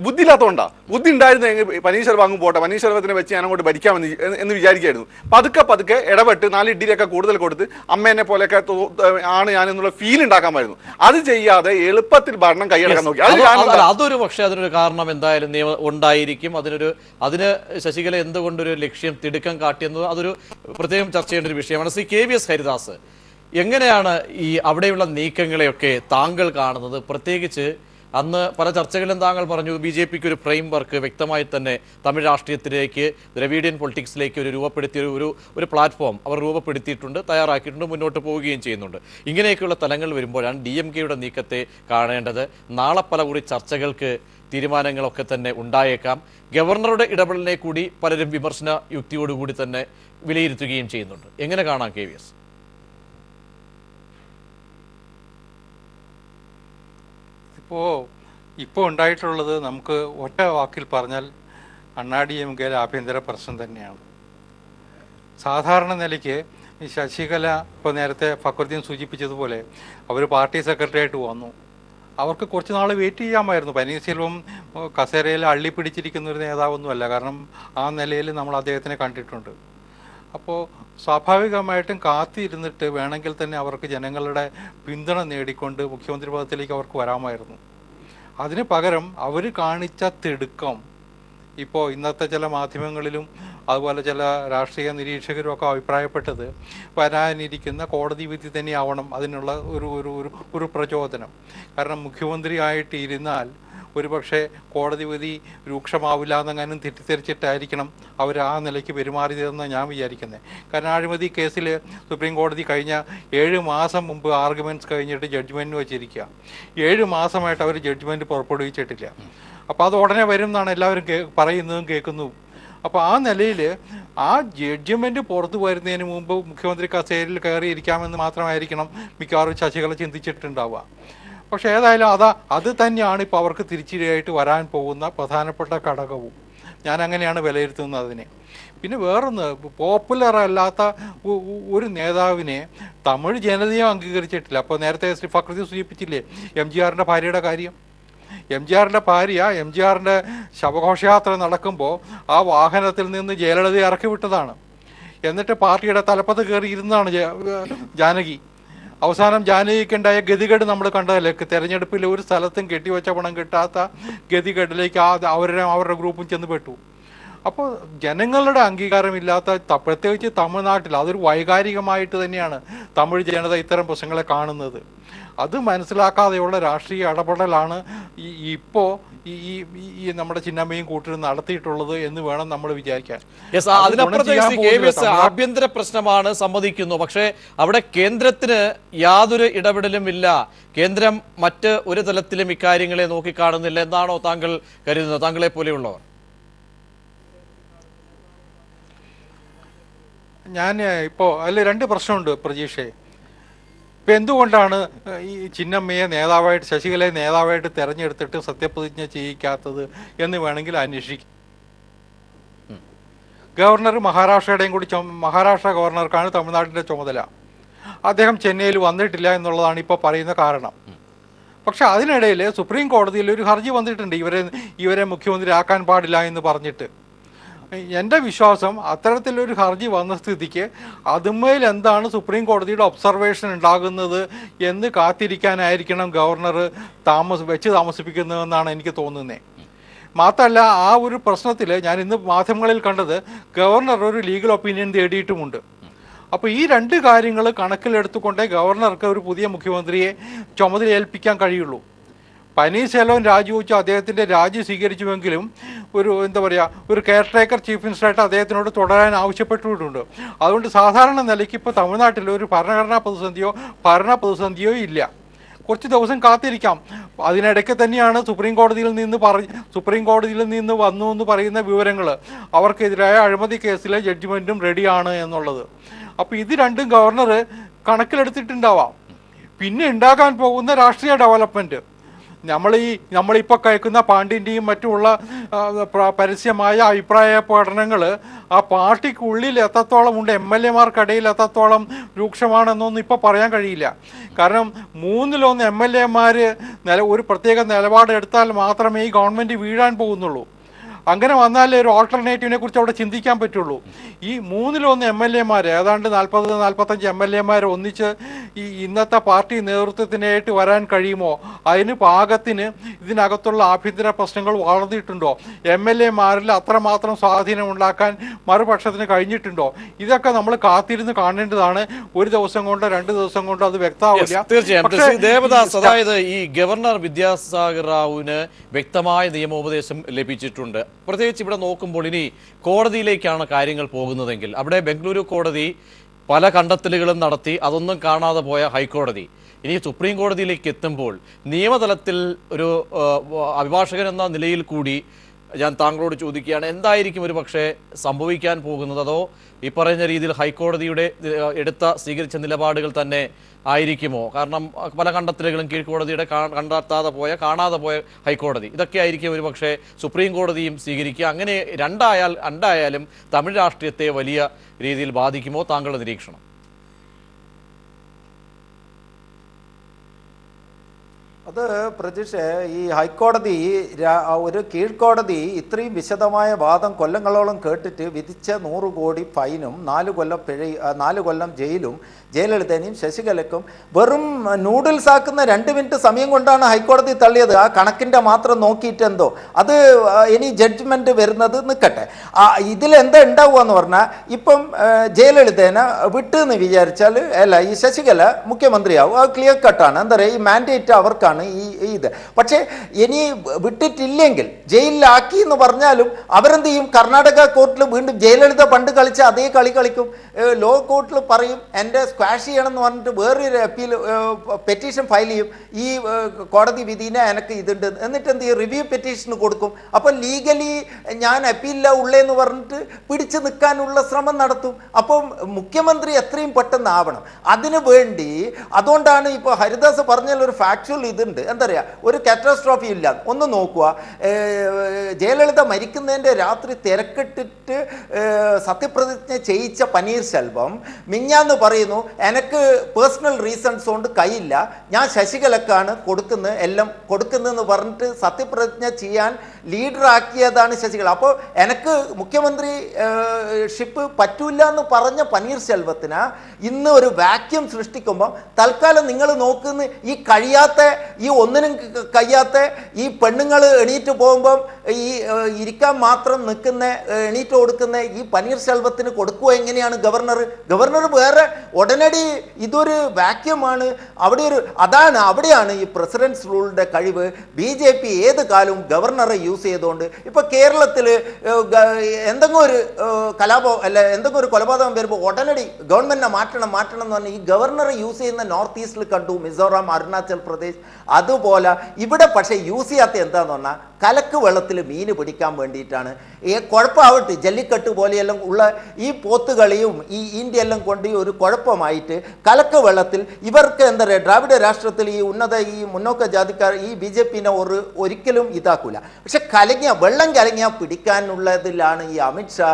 ബുദ്ധിയില്ലാത്തതുകൊണ്ടാ. ബുദ്ധി ഉണ്ടായിരുന്നെങ്കിൽ പനീർ സെൽവം പോട്ടെ, പനീർ സെൽവത്തിനെ വെച്ച് ഞാൻ അങ്ങോട്ട് ഭരിക്കാമെന്ന് എന്ന് വിചാരിക്കായിരുന്നു. പതുക്കെ ഇടപെട്ട് 4 ഇഡ്ഡലിയൊക്കെ കൂടുതൽ കൊടുത്ത് അമ്മേനെ പോലെയൊക്കെ ആണ് ഞാൻ എന്നുള്ള ഫീൽ ഉണ്ടാക്കാമായിരുന്നു. അത് ചെയ്യാതെ എളുപ്പത്തിൽ ഭരണം കൈയടക്കാൻ നോക്കി. അതൊരു പക്ഷേ അതിനൊരു കാരണം എന്തായാലും ഉണ്ടായിരിക്കും. അതിന് ശശികല എന്തുകൊണ്ടൊരു ലക്ഷ്യം തിടുക്കം കാട്ടിയെന്നത് അതൊരു പ്രത്യേകം ചർച്ച ചെയ്യേണ്ട ഒരു വിഷയമാണ്. ശ്രീ KVS ഹരിദാസ്, എങ്ങനെയാണ് ഈ അവിടെയുള്ള നീക്കങ്ങളെയൊക്കെ താങ്കൾ കാണുന്നത്? പ്രത്യേകിച്ച് അന്ന് പല ചർച്ചകളിലും താങ്കൾ പറഞ്ഞു BJPക്ക് ഒരു ഫ്രെയിം വർക്ക് വ്യക്തമായി തന്നെ തമിഴ് രാഷ്ട്രീയത്തിലേക്ക്, ദ്രവീഡിയൻ പൊളിറ്റിക്സിലേക്ക് രൂപപ്പെടുത്തിയ ഒരു പ്ലാറ്റ്ഫോം അവർ രൂപപ്പെടുത്തിയിട്ടുണ്ട്, തയ്യാറാക്കിയിട്ടുണ്ട്, മുന്നോട്ട് പോവുകയും ചെയ്യുന്നുണ്ട്. ഇങ്ങനെയൊക്കെയുള്ള തലങ്ങൾ വരുമ്പോഴാണ് DMKയുടെ നീക്കത്തെ കാണേണ്ടത്. നാളെ പല കൂടി ചർച്ചകൾക്ക് തീരുമാനങ്ങളൊക്കെ തന്നെ ഉണ്ടായേക്കാം. ഗവർണറുടെ ഇടപെടലിനെ കൂടി പലരും വിമർശന യുക്തിയോടുകൂടി തന്നെ വിലയിരുത്തുകയും ചെയ്യുന്നുണ്ട്. എങ്ങനെ കാണാം KVS? ഇപ്പോൾ ഉണ്ടായിട്ടുള്ളത് നമുക്ക് ഒറ്റ വാക്കിൽ പറഞ്ഞാൽ DMKയിലെ ആഭ്യന്തര പ്രശ്നം തന്നെയാണ്. സാധാരണ നിലയ്ക്ക് ശശികല ഇപ്പോൾ നേരത്തെ ഫക്രുദ്ദീൻ സൂചിപ്പിച്ചതുപോലെ അവർ പാർട്ടി സെക്രട്ടറി ആയിട്ട് വന്നു. അവർക്ക് കുറച്ച് നാൾ വെയിറ്റ് ചെയ്യാമായിരുന്നു. പനീർസെൽവം കസേരയിൽ അള്ളിപ്പിടിച്ചിരിക്കുന്ന ഒരു നേതാവൊന്നുമല്ല. കാരണം ആ നിലയിൽ നമ്മൾ അദ്ദേഹത്തിനെ കണ്ടിട്ടുണ്ട്. അപ്പോൾ സ്വാഭാവികമായിട്ടും കാത്തിരുന്നിട്ട് വേണമെങ്കിൽ തന്നെ അവർക്ക് ജനങ്ങളുടെ പിന്തുണ നേടിക്കൊണ്ട് മുഖ്യമന്ത്രി പദത്തിലേക്ക് അവർക്ക് വരാമായിരുന്നു. അതിന് പകരം അവർ കാണിച്ച തിടുക്കം ഇപ്പോൾ ഇന്നത്തെ ചില മാധ്യമങ്ങളിലും അതുപോലെ ചില രാഷ്ട്രീയ നിരീക്ഷകരും ഒക്കെ അഭിപ്രായപ്പെട്ടത് വരാനിരിക്കുന്ന കോടതി വിധി തന്നെയാവണം അതിനുള്ള ഒരു പ്രചോദനം. കാരണം മുഖ്യമന്ത്രി ആയിട്ട് ഇരുന്നാൽ ഒരുപക്ഷെ കോടതി വിധി രൂക്ഷമാവില്ല എന്നെങ്ങാനും തെറ്റിദ്ധരിച്ചിട്ടായിരിക്കണം അവർ ആ നിലയ്ക്ക് പെരുമാറിയതെന്ന് ഞാൻ വിചാരിക്കുന്നത്. കാരണം അഴിമതി കേസിൽ സുപ്രീം കോടതി കഴിഞ്ഞ 7 മാസം മുമ്പ് ആർഗ്യുമെൻറ്റ്സ് കഴിഞ്ഞിട്ട് ജഡ്ജ്മെൻറ്റ് വെച്ചിരിക്കുക. 7 മാസമായിട്ട് അവർ ജഡ്ജ്മെൻറ്റ് പുറപ്പെടുവിച്ചിട്ടില്ല. അപ്പോൾ അത് ഉടനെ വരും എന്നാണ് എല്ലാവരും പറയുന്നതും കേൾക്കുന്നതും. അപ്പോൾ ആ നിലയിൽ ആ ജഡ്ജ്മെൻറ്റ് പുറത്തു വരുന്നതിന് മുമ്പ് മുഖ്യമന്ത്രി കസേരയിൽ കയറിയിരിക്കാമെന്ന് മാത്രമായിരിക്കണം മിക്കവാറും ശശികല ചിന്തിച്ചിട്ടുണ്ടാവുക. പക്ഷേ ഏതായാലും അത് തന്നെയാണ് ഇപ്പോൾ അവർക്ക് തിരിച്ചടിയായിട്ട് വരാൻ പോകുന്ന പ്രധാനപ്പെട്ട ഘടകവും. ഞാൻ അങ്ങനെയാണ് വിലയിരുത്തുന്നത് അതിനെ. പിന്നെ വേറൊന്ന്, പോപ്പുലർ അല്ലാത്ത ഒരു നേതാവിനെ തമിഴ് ജനതയും അംഗീകരിച്ചിട്ടില്ല. അപ്പോൾ നേരത്തെ ശ്രീ ഫക്രുദ്ദീൻ സൂചിപ്പിച്ചില്ലേ MGRൻ്റെ ഭാര്യയുടെ കാര്യം. MGRൻ്റെ ഭാര്യ MGRൻ്റെ ശവഘോഷയാത്ര നടക്കുമ്പോൾ ആ വാഹനത്തിൽ നിന്ന് ജയലളിത ഇറക്കി വിട്ടതാണ്. എന്നിട്ട് പാർട്ടിയുടെ തലപ്പത്ത് കയറി ഇരുന്നതാണ് ജാനകി. അവസാനം ജാനകിക്കുണ്ടായ ഗതികേട് നമ്മൾ കണ്ടതല്ലേ? തെരഞ്ഞെടുപ്പിൽ ഒരു സ്ഥലത്തും കെട്ടിവെച്ച പണം കിട്ടാത്ത ഗതികേടിലേക്ക് അവരുടെ ഗ്രൂപ്പും ചെന്ന് പെട്ടു. അപ്പോൾ ജനങ്ങളുടെ അംഗീകാരമില്ലാത്ത പ്രത്യേകിച്ച് തമിഴ്നാട്ടിൽ അതൊരു വൈകാരികമായിട്ട് തന്നെയാണ് തമിഴ് ജനത ഇത്തരം പ്രശ്നങ്ങളെ കാണുന്നത്. അത് മനസ്സിലാക്കാതെയുള്ള രാഷ്ട്രീയ ഇടപെടലാണ് ഇപ്പോൾ ഈ നമ്മുടെ ചിന്നമ്മയും കൂട്ടരും നടത്തിയിട്ടുള്ളത് എന്ന് വേണം നമ്മൾ വിചാരിക്കാൻ. ആഭ്യന്തര പ്രശ്നമാണ്, സമ്മതിക്കുന്നു. പക്ഷേ അവിടെ കേന്ദ്രത്തിന് യാതൊരു ഇടപെടലും ഇല്ല. കേന്ദ്രം മറ്റ് ഒരു തലത്തിലും ഇക്കാര്യങ്ങളെ നോക്കിക്കാണുന്നില്ല എന്നാണോ താങ്കൾ കരുതുന്നത്, താങ്കളെ പോലെയുള്ളവർ? ഞാൻ ഇപ്പോൾ അതിൽ 2 പ്രശ്നമുണ്ട് പ്രജീഷേ. ഇപ്പം എന്തുകൊണ്ടാണ് ഈ ചിന്നമ്മയെ നേതാവായിട്ട്, ശശികലയെ നേതാവായിട്ട് തിരഞ്ഞെടുത്തിട്ട് സത്യപ്രതിജ്ഞ ചെയ്യിക്കാത്തത് എന്ന് വേണമെങ്കിൽ അന്വേഷിക്കും. ഗവർണർ മഹാരാഷ്ട്രയുടെയും കൂടി മഹാരാഷ്ട്ര ഗവർണർക്കാണ് തമിഴ്നാട്ടിൻ്റെ ചുമതല. അദ്ദേഹം ചെന്നൈയിൽ വന്നിട്ടില്ല എന്നുള്ളതാണ് ഇപ്പോൾ പറയുന്ന കാരണം. പക്ഷെ അതിനിടയിൽ സുപ്രീം കോടതിയിൽ ഒരു ഹർജി വന്നിട്ടുണ്ട് ഇവരെ മുഖ്യമന്ത്രി ആക്കാൻ പാടില്ല എന്ന് പറഞ്ഞിട്ട്. എൻ്റെ വിശ്വാസം അത്തരത്തിലൊരു ഹർജി വന്ന സ്ഥിതിക്ക് അതുമേൽ എന്താണ് സുപ്രീം കോടതിയുടെ ഒബ്സർവേഷൻ ഉണ്ടാകുന്നത് എന്ന് കാത്തിരിക്കാനായിരിക്കണം ഗവർണർ വെച്ച് താമസിപ്പിക്കുന്നതെന്നാണ് എനിക്ക് തോന്നുന്നത്. മാത്രമല്ല ആ ഒരു പ്രശ്നത്തിൽ ഞാൻ ഇന്ന് മാധ്യമങ്ങളിൽ കണ്ടത് ഗവർണർ ഒരു ലീഗൽ ഒപ്പീനിയൻ തേടിയിട്ടുമുണ്ട്. അപ്പോൾ ഈ 2 കാര്യങ്ങൾ കണക്കിലെടുത്തുകൊണ്ടേ ഗവർണർക്ക് ഒരു പുതിയ മുഖ്യമന്ത്രിയെ ചുമതല ഏൽപ്പിക്കാൻ കഴിയുള്ളൂ. പനീർശെൽവം രാജിവെച്ചു, അദ്ദേഹത്തിൻ്റെ രാജി സ്വീകരിച്ചുവെങ്കിലും എന്താ പറയുക, ഒരു കെയർ ടേക്കർ ചീഫ് മിനിസ്റ്ററായിട്ട് അദ്ദേഹത്തിനോട് തുടരാൻ ആവശ്യപ്പെട്ടിട്ടുണ്ട്. അതുകൊണ്ട് സാധാരണ നിലയ്ക്ക് ഇപ്പോൾ തമിഴ്നാട്ടിൽ ഒരു ഭരണഘടനാ പ്രതിസന്ധിയോ ഇല്ല. കുറച്ച് ദിവസം കാത്തിരിക്കാം. അതിനിടയ്ക്ക് തന്നെയാണ് സുപ്രീം കോടതിയിൽ നിന്ന് വന്നു എന്ന് പറയുന്ന വിവരങ്ങൾ, അവർക്കെതിരായ അഴിമതി കേസിലെ ജഡ്ജ്മെൻറ്റും റെഡിയാണ് എന്നുള്ളത്. അപ്പോൾ ഇത് രണ്ടും ഗവർണർ കണക്കിലെടുത്തിട്ടുണ്ടാവാം. പിന്നെ ഉണ്ടാകാൻ പോകുന്ന രാഷ്ട്രീയ ഡെവലപ്മെൻറ്റ്, നമ്മളിപ്പോൾ കേൾക്കുന്ന പാണ്ഡ്യൻ്റെയും മറ്റുമുള്ള പരസ്യമായ അഭിപ്രായ പഠനങ്ങൾ ആ പാർട്ടിക്കുള്ളിൽ എത്രത്തോളം ഉണ്ട്, MLA-മാർക്കിടയിൽ എത്രത്തോളം രൂക്ഷമാണെന്നൊന്നും ഇപ്പോൾ പറയാൻ കഴിയില്ല. കാരണം 3-1 MLA-മാർ ഒരു പ്രത്യേക നിലപാടെടുത്താൽ മാത്രമേ ഈ ഗവൺമെൻറ് വീഴാൻ പോകുന്നുള്ളൂ. അങ്ങനെ വന്നാലേ ഒരു ഓൾട്ടർനേറ്റീവിനെ കുറിച്ച് അവിടെ ചിന്തിക്കാൻ പറ്റുള്ളൂ. ഈ 3-1 MLA-മാർ, ഏതാണ്ട് 40-45 MLA-മാർ ഒന്നിച്ച് ഈ ഇന്നത്തെ പാർട്ടി നേതൃത്വത്തിനായിട്ട് വരാൻ കഴിയുമോ? അതിന് പാകത്തിന് ഇതിനകത്തുള്ള ആഭ്യന്തര പ്രശ്നങ്ങൾ വളർന്നിട്ടുണ്ടോ? MLA-മാരിൽ അത്രമാത്രം സ്വാധീനം ഉണ്ടാക്കാൻ മറുപക്ഷത്തിന് കഴിഞ്ഞിട്ടുണ്ടോ? ഇതൊക്കെ നമ്മൾ കാത്തിരുന്ന് കാണേണ്ടതാണ്. ഒരു ദിവസം കൊണ്ടോ 2 ദിവസം കൊണ്ടോ അത് വ്യക്തമാവില്ല. തീർച്ചയായും ദേവദാസ്, അതായത് ഈ ഗവർണർ വിദ്യാസാഗർ റാവുവിന് വ്യക്തമായ നിയമോപദേശം ലഭിച്ചിട്ടുണ്ട്. പ്രത്യേകിച്ച് ഇവിടെ നോക്കുമ്പോൾ ഇനി കോടതിയിലേക്കാണ് കാര്യങ്ങൾ പോകുന്നതെങ്കിൽ അവിടെ ബംഗളൂരു കോടതി പല കണ്ടെത്തലുകളും നടത്തി, അതൊന്നും കാണാതെ പോയ ഹൈക്കോടതി ഇനി സുപ്രീം കോടതിയിലേക്ക് എത്തുമ്പോൾ നിയമതലത്തിൽ ഒരു അഭിഭാഷകൻ എന്ന നിലയിൽ കൂടി ഞാൻ താങ്കളോട് ചോദിക്കുകയാണ്, എന്തായിരിക്കും ഒരു പക്ഷേ സംഭവിക്കാൻ പോകുന്നത്? അതോ ഈ പറയുന്ന രീതിയിൽ ഹൈക്കോടതിയുടെ സ്വീകരിച്ച നിലപാടുകൾ തന്നെ ആയിരിക്കുമോ? കാരണം പല കണ്ടെത്തലുകളും കീഴ്ക്കോടതിയുടെ കാണാതെ പോയ ഹൈക്കോടതി, ഇതൊക്കെ ആയിരിക്കും ഒരു പക്ഷേ സുപ്രീം കോടതിയും സ്വീകരിക്കുക. അങ്ങനെ രണ്ടായാലും തമിഴ് രാഷ്ട്രീയത്തെ വലിയ രീതിയിൽ ബാധിക്കുമോ? താങ്കളുടെ നിരീക്ഷണം? അത് പ്രതീക്ഷ, ഈ ഹൈക്കോടതി ഒരു കീഴ്ക്കോടതി ഇത്രയും വിശദമായ വാദം കൊല്ലങ്ങളോളം കേട്ടിട്ട് വിധിച്ച 100 കോടി ഫൈനും 4 കൊല്ലം ജയിലും ജയലളിതനെയും ശശികലയ്ക്കും വെറും നൂഡിൽസ് ആക്കുന്ന 2 മിനിറ്റ് സമയം കൊണ്ടാണ് ഹൈക്കോടതി തള്ളിയത്. ആ കണക്കിൻ്റെ മാത്രം നോക്കിയിട്ടെന്തോ അത് ഇനി ജഡ്ജ്മെൻറ്റ് വരുന്നത് നിൽക്കട്ടെ. ഇതിലെന്താ ഉണ്ടാവുക എന്ന് പറഞ്ഞാൽ, ഇപ്പം ജയലളിതനെ വിട്ടെന്ന് വിചാരിച്ചാൽ അല്ല, ഈ ശശികല മുഖ്യമന്ത്രിയാവും. അത് ക്ലിയർ കട്ടാണ്. എന്താ പറയുക, ഈ മാൻഡേറ്റ് അവർക്കാണ് ഇത്. പക്ഷേ ഇനി വിട്ടിട്ടില്ലെങ്കിൽ ജയിലിലാക്കി എന്ന് പറഞ്ഞാലും അവരെന്ത് ചെയ്യും? കർണാടക കോർട്ടിൽ വീണ്ടും ജയലളിത പണ്ട് കളിച്ച അതേ കളി കളിക്കും. ലോ കോർട്ടിൽ പറയും എൻ്റെ സ്ക്വാഷ് ചെയ്യണമെന്ന് പറഞ്ഞിട്ട് വേറൊരു പെറ്റീഷൻ ഫയൽ ചെയ്യും. ഈ കോടതി വിധിനെ എനിക്ക് ഇതുണ്ട്, എന്നിട്ട് എന്ത് ചെയ്യും? റിവ്യൂ പെറ്റീഷന് കൊടുക്കും. അപ്പം ലീഗലി ഞാൻ അപ്പീലില്ല ഉള്ളേന്ന് പറഞ്ഞിട്ട് പിടിച്ചു നിൽക്കാനുള്ള ശ്രമം നടത്തും. അപ്പം മുഖ്യമന്ത്രി എത്രയും പെട്ടെന്ന് ആവണം. അതിനു വേണ്ടി അതുകൊണ്ടാണ് ഇപ്പോൾ ഹരിദാസ് പറഞ്ഞാൽ ഒരു ഫാക്ച്വൽ ഇതുണ്ട്. എന്താ പറയുക, ഒരു കാറ്റസ്ട്രോഫി ഇല്ല. ഒന്ന് നോക്കുക, ജയലളിത മരിക്കുന്നതിൻ്റെ രാത്രി തിരക്കിട്ടിട്ട് സത്യപ്രതിജ്ഞ ചെയ്യിച്ച പനീർശെൽവം മിഞ്ഞാന്ന് പറയുന്നു, എനിക്ക് പേഴ്സണൽ റീസൺസ് കൊണ്ട് കയ്യില്ല, ഞാൻ ശശികലക്കാണ് കൊടുക്കുന്നതെന്ന് പറഞ്ഞിട്ട് സത്യപ്രതിജ്ഞ ചെയ്യാൻ ലീഡറാക്കിയതാണ് ശശികല. അപ്പോൾ എനിക്ക് മുഖ്യമന്ത്രി ഷിപ്പ് പറ്റൂല എന്ന് പറഞ്ഞ പനീർശെൽവത്തിന് ഇന്ന് ഒരു വാക്യൂം സൃഷ്ടിക്കുമ്പോൾ തൽക്കാലം നിങ്ങൾ നോക്കുന്ന ഈ കഴിയാത്ത, ഈ ഒന്നിനും കഴിയാത്ത ഈ പെണ്ണുങ്ങൾ എണീറ്റ് പോകുമ്പം ഈ ഇരിക്കാൻ മാത്രം നിൽക്കുന്ന എണീറ്റ് കൊടുക്കുന്ന ഈ പനീർശെൽവത്തിന് കൊടുക്കുക എങ്ങനെയാണ് ഗവർണർ വേറെ ഉടനടി ഇതൊരു വാക്യമാണ്. അവിടെയാണ് ഈ പ്രസിഡൻസ് റൂളിൻ്റെ കഴിവ്. BJP ഏത് കാലവും ഗവർണറെ യൂസ് ചെയ്തുകൊണ്ട് ഇപ്പോൾ കേരളത്തിൽ എന്തെങ്കിലും ഒരു കലാപം അല്ല എന്തെങ്കിലും ഒരു കൊലപാതകം വരുമ്പോൾ ഉടനടി ഗവൺമെൻറ്റിനെ മാറ്റണം എന്ന് പറഞ്ഞാൽ ഈ ഗവർണറെ യൂസ് ചെയ്യുന്ന നോർത്ത് ഈസ്റ്റിൽ കണ്ടു, മിസോറാം, അരുണാചൽ പ്രദേശ്. അതുപോലെ ഇവിടെ പക്ഷേ യൂസ് ചെയ്യാത്ത എന്താന്ന് പറഞ്ഞാൽ കലക്ക് വെള്ളത്തിൽ മീൻ പിടിക്കാൻ വേണ്ടിയിട്ടാണ്. കുഴപ്പമാവട്ടെ, ജല്ലിക്കെട്ട് പോലെയെല്ലാം ഉള്ള ഈ പോത്തുകളിയും ഈ ഇന്ത്യയെല്ലാം കൊണ്ട് ഒരു കുഴപ്പമായിട്ട് കലക്ക് വെള്ളത്തിൽ ഇവർക്ക് എന്താ പറയുക, ദ്രാവിഡ രാഷ്ട്രത്തിൽ ഈ മുന്നോക്ക ജാതിക്കാർ ഈ BJP-നെ ഒരിക്കലും ഇതാക്കൂല. പക്ഷെ വെള്ളം കലങ്ങിയാൽ പിടിക്കാനുള്ളതിലാണ് ഈ അമിത്ഷാ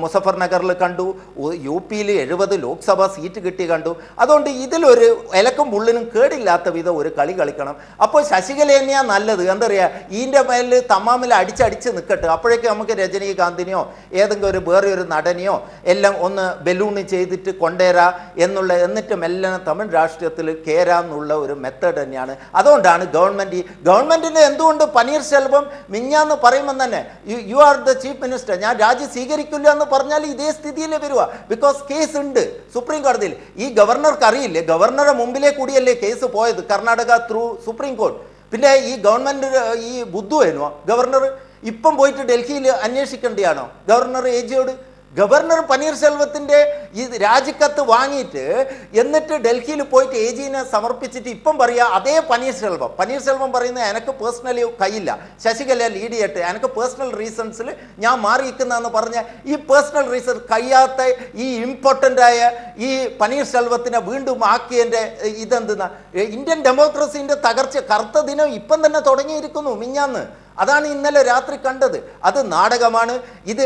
മുസഫർ നഗറിൽ കണ്ടു, UP-ൽ 70 ലോക്സഭാ സീറ്റ് കിട്ടി കണ്ടു. അതുകൊണ്ട് ഇതിലൊരു ഇലക്കും പുള്ളിനും കേടില്ലാത്ത വിധം ഒരു കളി കളിക്കണം. അപ്പോൾ ശശികല തന്നെയാണ് നല്ലത്. എന്താ പറയുക, ഇതിൻ്റെ മേലിൽ തമ്മാമിൽ അടിച്ചടിച്ച് നിൽക്കട്ടെ. അപ്പോഴേക്കും നമുക്ക് രജനീകാന്തിനെയോ ഏതെങ്കിലും വേറെ ഒരു നടനെയോ എല്ലാം ഒന്ന് ബലൂണ് ചെയ്തിട്ട് കൊണ്ടുവരാ എന്നിട്ടും എല്ലാം തമിഴ് രാഷ്ട്രീയത്തിൽ കയറാന്നുള്ള ഒരു മെത്തേഡ് തന്നെയാണ്. അതുകൊണ്ടാണ് ഗവൺമെൻറ്റിന് എന്തുകൊണ്ട് പനീർശെൽവം മിഞ്ഞാന്ന് പറയുമ്പോൾ തന്നെ you are the chief minister, ഞാൻ രാജി സ്വീകരിക്കില്ല എന്ന് പറഞ്ഞാൽ ഇതേ സ്ഥിതിയിൽ വരിക. ബിക്കോസ് കേസ് ഉണ്ട് സുപ്രീം കോടതിയിൽ. ഈ ഗവർണർക്ക് അറിയില്ലേ, ഗവർണറുടെ മുമ്പിലേ കൂടിയല്ലേ കേസ് പോയത്, കർണാടക ത്രൂ സുപ്രീം കോർട്ട്. പിന്നെ ഈ ഗവൺമെൻറ് ഈ ബുദ്ധുവേനോ ഗവർണർ ഇപ്പം പോയിട്ട് ഡൽഹിയിൽ അന്വേഷിക്കേണ്ടിയാണോ ഗവർണർ ഏജിയോട്? ഗവർണർ പനീർശെൽവത്തിൻ്റെ ഈ രാജിക്കത്ത് വാങ്ങിയിട്ട് എന്നിട്ട് ഡൽഹിയിൽ പോയിട്ട് ഏജീനെ സമർപ്പിച്ചിട്ട് ഇപ്പം പറയുക അതേ പനീർശെൽവം പറയുന്നത് എനിക്ക് പേഴ്സണലി കയ്യില്ല, ശശികല ലീഡ് ചെയ്യട്ടെ, എനിക്ക് പേഴ്സണൽ റീസൺസിൽ ഞാൻ മാറിയിരിക്കുന്നതെന്ന് പറഞ്ഞ ഈ പേഴ്സണൽ റീസൺ കഴിയാത്ത ഈ ഇമ്പോർട്ടൻ്റായ ഈ പനീർശെൽവത്തിനെ വീണ്ടും ആക്കിയതിൻ്റെ ഇതെന്തെന്നാ? ഇന്ത്യൻ ഡെമോക്രസീൻ്റെ തകർച്ച കറുത്ത ദിനം ഇപ്പം തന്നെ തുടങ്ങിയിരിക്കുന്നു മിഞ്ഞാന്ന്. അതാണ് ഇന്നലെ രാത്രി കണ്ടത്. അത് നാടകമാണ്. ഇത്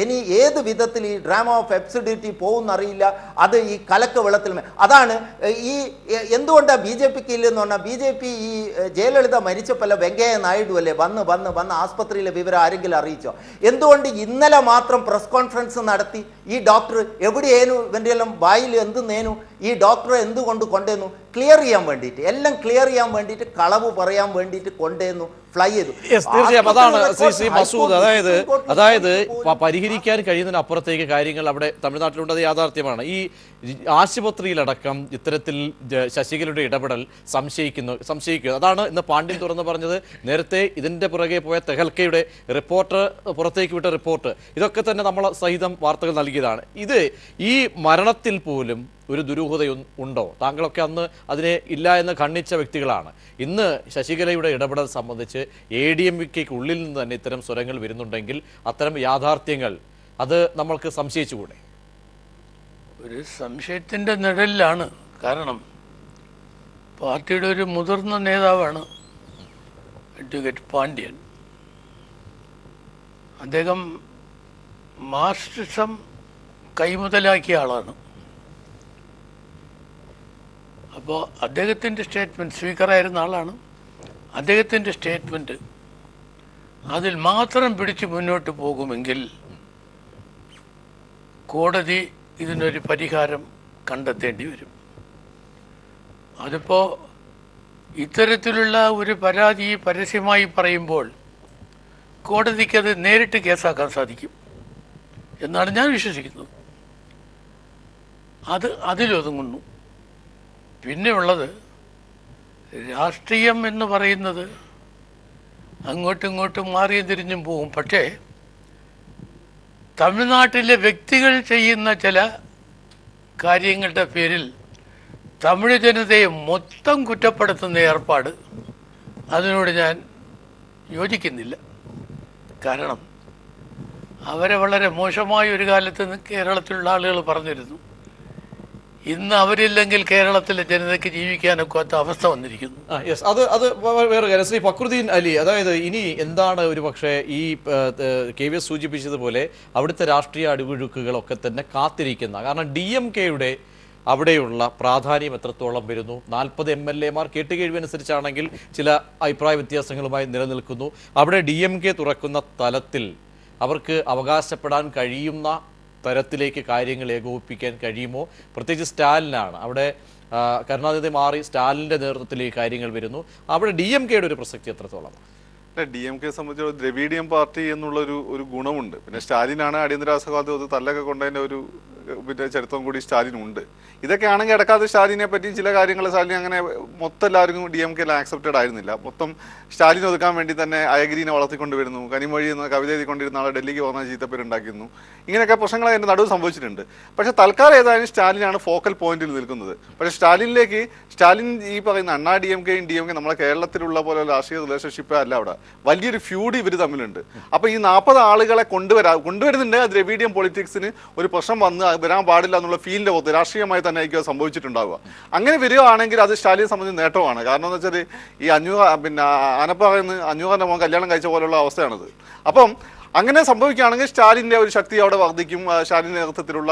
ഇനി ഏത് വിധത്തിൽ ഈ ഡ്രാമ ഓഫ് എബ്സുഡിറ്റി പോകുന്നറിയില്ല. അത് ഈ കലക്ക് വെള്ളത്തിൽ അതാണ് ഈ എന്തുകൊണ്ടാണ് ബി ജെ പിക്ക് ഇല്ലെന്ന് പറഞ്ഞാൽ ബി ജെ പി ഈ ജയലളിത മരിച്ചപ്പോൾ വെങ്കയ്യ നായിഡു അല്ലേ വന്ന് ആസ്പത്രിയിലെ വിവരം ആരെങ്കിലും അറിയിച്ചോ? എന്തുകൊണ്ട് ഇന്നലെ മാത്രം പ്രസ് കോൺഫറൻസ് നടത്തി ഈ ഡോക്ടർ എവിടെയേനു ഇവൻ്റെ എല്ലാം വായിൽ എന്ത് നേനു ഈ ഡോക്ടറെ എന്തുകൊണ്ട് കൊണ്ടുവന്നു? ക്ലിയർ ചെയ്യാൻ വേണ്ടിയിട്ട്, എല്ലാം ക്ലിയർ ചെയ്യാൻ വേണ്ടിയിട്ട്, കളവ് പറയാൻ വേണ്ടിയിട്ട് കൊണ്ടുവന്നു, ഫ്ലൈ ചെയ്തു. തീർച്ചയായും അതാണ് ശ്രീ മസൂദ്. അതായത് പരിഹരിക്കാൻ കഴിയുന്നതിനപ്പുറത്തേക്ക് കാര്യങ്ങൾ അവിടെ തമിഴ്നാട്ടിലുണ്ടത് യാഥാർത്ഥ്യമാണ്. ഈ ആശുപത്രിയിലടക്കം ഇത്തരത്തിൽ ശശികലയുടെ ഇടപെടൽ സംശയിക്കുന്നു. അതാണ് ഇന്ന് പാണ്ഡ്യൻ തുറന്ന് പറഞ്ഞത്. നേരത്തെ ഇതിന്റെ പുറകെ പോയ തെഹൽക്കയുടെ റിപ്പോർട്ട്, പുറത്തേക്ക് വിട്ട റിപ്പോർട്ട്, ഇതൊക്കെ തന്നെ നമ്മൾ സഹിതം വാർത്തകൾ നൽകിയതാണ്. ഇത് ഈ മരണത്തിൽ പോലും ഒരു ദുരൂഹത ഉണ്ടോ? താങ്കളൊക്കെ അന്ന് അതിനെ ഇല്ല എന്ന് ഖണ്ഡിച്ച വ്യക്തികളാണ്. ഇന്ന് ശശികലയുടെ ഇടപെടൽ സംബന്ധിച്ച് ADMK ഉള്ളിൽ നിന്ന് തന്നെ ഇത്തരം സ്വരങ്ങൾ വരുന്നുണ്ടെങ്കിൽ അത്തരം യാഥാർത്ഥ്യങ്ങൾ അത് നമ്മൾക്ക് സംശയിച്ചുകൂടെ? ഒരു സംശയത്തിൻ്റെ നിഴലിലാണ്. കാരണം പാർട്ടിയുടെ ഒരു മുതിർന്ന നേതാവാണ് അഡ്വക്കേറ്റ് പാണ്ഡ്യൻ. അദ്ദേഹം മാർക്സിസം കൈമുതലാക്കിയ ആളാണ്. അപ്പോൾ അദ്ദേഹത്തിൻ്റെ സ്റ്റേറ്റ്മെൻറ്റ്, സ്പീക്കറായിരുന്ന ആളാണ്, അദ്ദേഹത്തിൻ്റെ സ്റ്റേറ്റ്മെൻറ്റ് അതിൽ മാത്രം പിടിച്ച് മുന്നോട്ട് പോകുമെങ്കിൽ കോടതി ഇതിനൊരു പരിഹാരം കണ്ടെത്തേണ്ടി വരും. അതിപ്പോൾ ഇത്തരത്തിലുള്ള ഒരു പരാതി പരസ്യമായി പറയുമ്പോൾ കോടതിക്കത് നേരിട്ട് കേസാക്കാൻ സാധിക്കും എന്നാണ് ഞാൻ വിശ്വസിക്കുന്നത്. അതിലൊതുങ്ങുന്നു. പിന്നെ ഉള്ളത് രാഷ്ട്രീയം എന്ന് പറയുന്നത് അങ്ങോട്ടും ഇങ്ങോട്ടും മാറിയും തിരിഞ്ഞും പോകും. പക്ഷേ തമിഴ്നാട്ടിലെ വ്യക്തികൾ ചെയ്യുന്ന ചില കാര്യങ്ങളുടെ പേരിൽ തമിഴ് ജനതയെ മൊത്തം കുറ്റപ്പെടുത്തുന്ന ഏർപ്പാട്, അതിനോട് ഞാൻ യോജിക്കുന്നില്ല. കാരണം അവരെ വളരെ മോശമായ ഒരു കാലത്ത് കേരളത്തിലുള്ള ആളുകൾ പറഞ്ഞിരുന്നു. ഇന്ന് അവരില്ലെങ്കിൽ കേരളത്തിലെ ജനതയ്ക്ക് ജീവിക്കാനൊക്കാത്ത അവസ്ഥ വന്നിരിക്കുന്നു. അത് വേറെ കാര്യം. ശ്രീ ഫക്രുദ്ദീൻ അലി, അതായത് ഇനി എന്താണ് ഒരു പക്ഷേ ഈ KVS സൂചിപ്പിച്ചതുപോലെ അവിടുത്തെ രാഷ്ട്രീയ അടിവൊഴുക്കുകളൊക്കെ തന്നെ കാത്തിരിക്കുന്ന, കാരണം DMKയുടെ അവിടെയുള്ള പ്രാധാന്യം എത്രത്തോളം വരുന്നു? 40 MLA മാർ കേട്ടുകേഴ്വനുസരിച്ചാണെങ്കിൽ ചില അഭിപ്രായ വ്യത്യാസങ്ങളുമായി നിലനിൽക്കുന്നു. അവിടെ DMK തുറക്കുന്ന തലത്തിൽ അവർക്ക് അവകാശപ്പെടാൻ കഴിയുന്ന തരത്തിലേക്ക് കാര്യങ്ങൾ ഏകോപിപ്പിക്കാൻ കഴിയുമോ? പ്രത്യേകിച്ച് സ്റ്റാലിനാണ് അവിടെ, കരുണാനിധി മാറി സ്റ്റാലിൻ്റെ നേതൃത്വത്തിലേക്ക് കാര്യങ്ങൾ വരുന്നു. അവിടെ DMKയുടെ ഒരു പ്രസക്തി എത്രത്തോളം? DMK സംബന്ധിച്ച് ദ്രവീഡിയൻ പാർട്ടി എന്നുള്ള ഒരു ഗുണമുണ്ട്. പിന്നെ സ്റ്റാലിനാണ് അടിയന്തരാവസ്ഥകാലത്ത് തല്ലൊക്കെ കൊണ്ടതിൻ്റെ ഒരു പിന്നെ ചരിത്രം കൂടി സ്റ്റാലിനുണ്ട്. ഇതൊക്കെ ആണെങ്കിൽ ഇടക്കാതെ സ്റ്റാലിനെ പറ്റി ചില കാര്യങ്ങൾ സ്റ്റാലിൻ അങ്ങനെ മൊത്തം എല്ലാവർക്കും DMKയിൽ ആക്സെപ്റ്റഡ് ആയിരുന്നില്ല. മൊത്തം സ്റ്റാലിൻ ഒതുക്കാൻ വേണ്ടി തന്നെ അയഗിരിനെ വളർത്തിക്കൊണ്ടുവരുന്നു, കനിമൊഴി എന്ന കവിത എഴുതിക്കൊണ്ടിരുന്ന ആളെ ഡൽഹിക്ക് പോകുന്ന ചീത്തപ്പേരുണ്ടാക്കുന്നു. ഇങ്ങനെയൊക്കെ പ്രശ്നങ്ങൾ അതിൻ്റെ നടുവ് സംഭവിച്ചിട്ടുണ്ട്. പക്ഷേ തൽക്കാലം ഏതായാലും സ്റ്റാലിനാണ് ഫോക്കൽ പോയിന്റിൽ നിൽക്കുന്നത്. പക്ഷേ സ്റ്റാലിൻ ഈ പറയുന്ന അണ്ണാ DMKയും DMK നമ്മളെ കേരളത്തിലുള്ള പോലെ രാഷ്ട്രീയ റിലേഷൻഷിപ്പ് അല്ല. അവിടെ വലിയൊരു ഫ്യൂഡ് ഇവർ തമ്മിലുണ്ട്. അപ്പോൾ ഈ 40 ആളുകളെ കൊണ്ടുവരുന്നുണ്ട്. ദ്രവീഡിയൻ പൊളിറ്റിക്സിന് ഒരു പ്രശ്നം വരാൻ പാടില്ല എന്നുള്ള ഫീലിൻ്റെ പുറത്ത് രാഷ്ട്രീയമായി തന്നെ ആയിരിക്കും സംഭവിച്ചിട്ടുണ്ടാവുക. അങ്ങനെ വരികയാണെങ്കിൽ അത് സ്റ്റാലിനെ സംബന്ധിച്ച് നേട്ടമാണ്. കാരണം എന്ന് വെച്ചാൽ ഈ അഞ്ഞൂറിൻ്റെ മോൻ കല്യാണം കഴിച്ച പോലുള്ള അവസ്ഥയാണത്. അപ്പം അങ്ങനെ സംഭവിക്കുകയാണെങ്കിൽ സ്റ്റാലിൻ്റെ ഒരു ശക്തി അവിടെ വർദ്ധിക്കും. സ്റ്റാലിൻ്റെ നേതൃത്വത്തിലുള്ള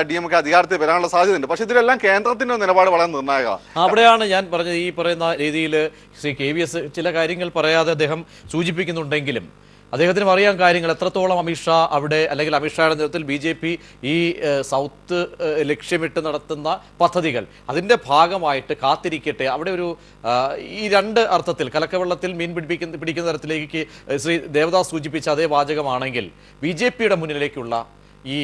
DMK അധികാരത്തിൽ വരാനുള്ള സാധ്യതയുണ്ട്. പക്ഷേ ഇതിലെല്ലാം കേന്ദ്രത്തിൻ്റെ നിലപാട് വളരെ നിർണായകമാണ്. അവിടെയാണ് ഞാൻ പറഞ്ഞത്, ഈ പറയുന്ന രീതിയിൽ ശ്രീ KVS ചില കാര്യങ്ങൾ പറയാതെ അദ്ദേഹം സൂചിപ്പിക്കുന്നുണ്ടെങ്കിലും അദ്ദേഹത്തിന് അറിയാൻ കാര്യങ്ങൾ എത്രത്തോളം അമിത്ഷാ അവിടെ, അല്ലെങ്കിൽ അമിത്ഷായുടെ നേതൃത്വത്തിൽ BJP ഈ സൗത്ത് ലക്ഷ്യമിട്ട് നടത്തുന്ന പദ്ധതികൾ അതിൻ്റെ ഭാഗമായിട്ട് കാത്തിരിക്കട്ടെ. അവിടെ ഒരു ഈ രണ്ട് അർത്ഥത്തിൽ കലക്കവെള്ളത്തിൽ മീൻ പിടിക്കുന്ന തരത്തിലേക്ക് ശ്രീ ദേവദാസ് സൂചിപ്പിച്ച അതേ വാചകമാണെങ്കിൽ BJPയുടെ മുന്നിലേക്കുള്ള ഈ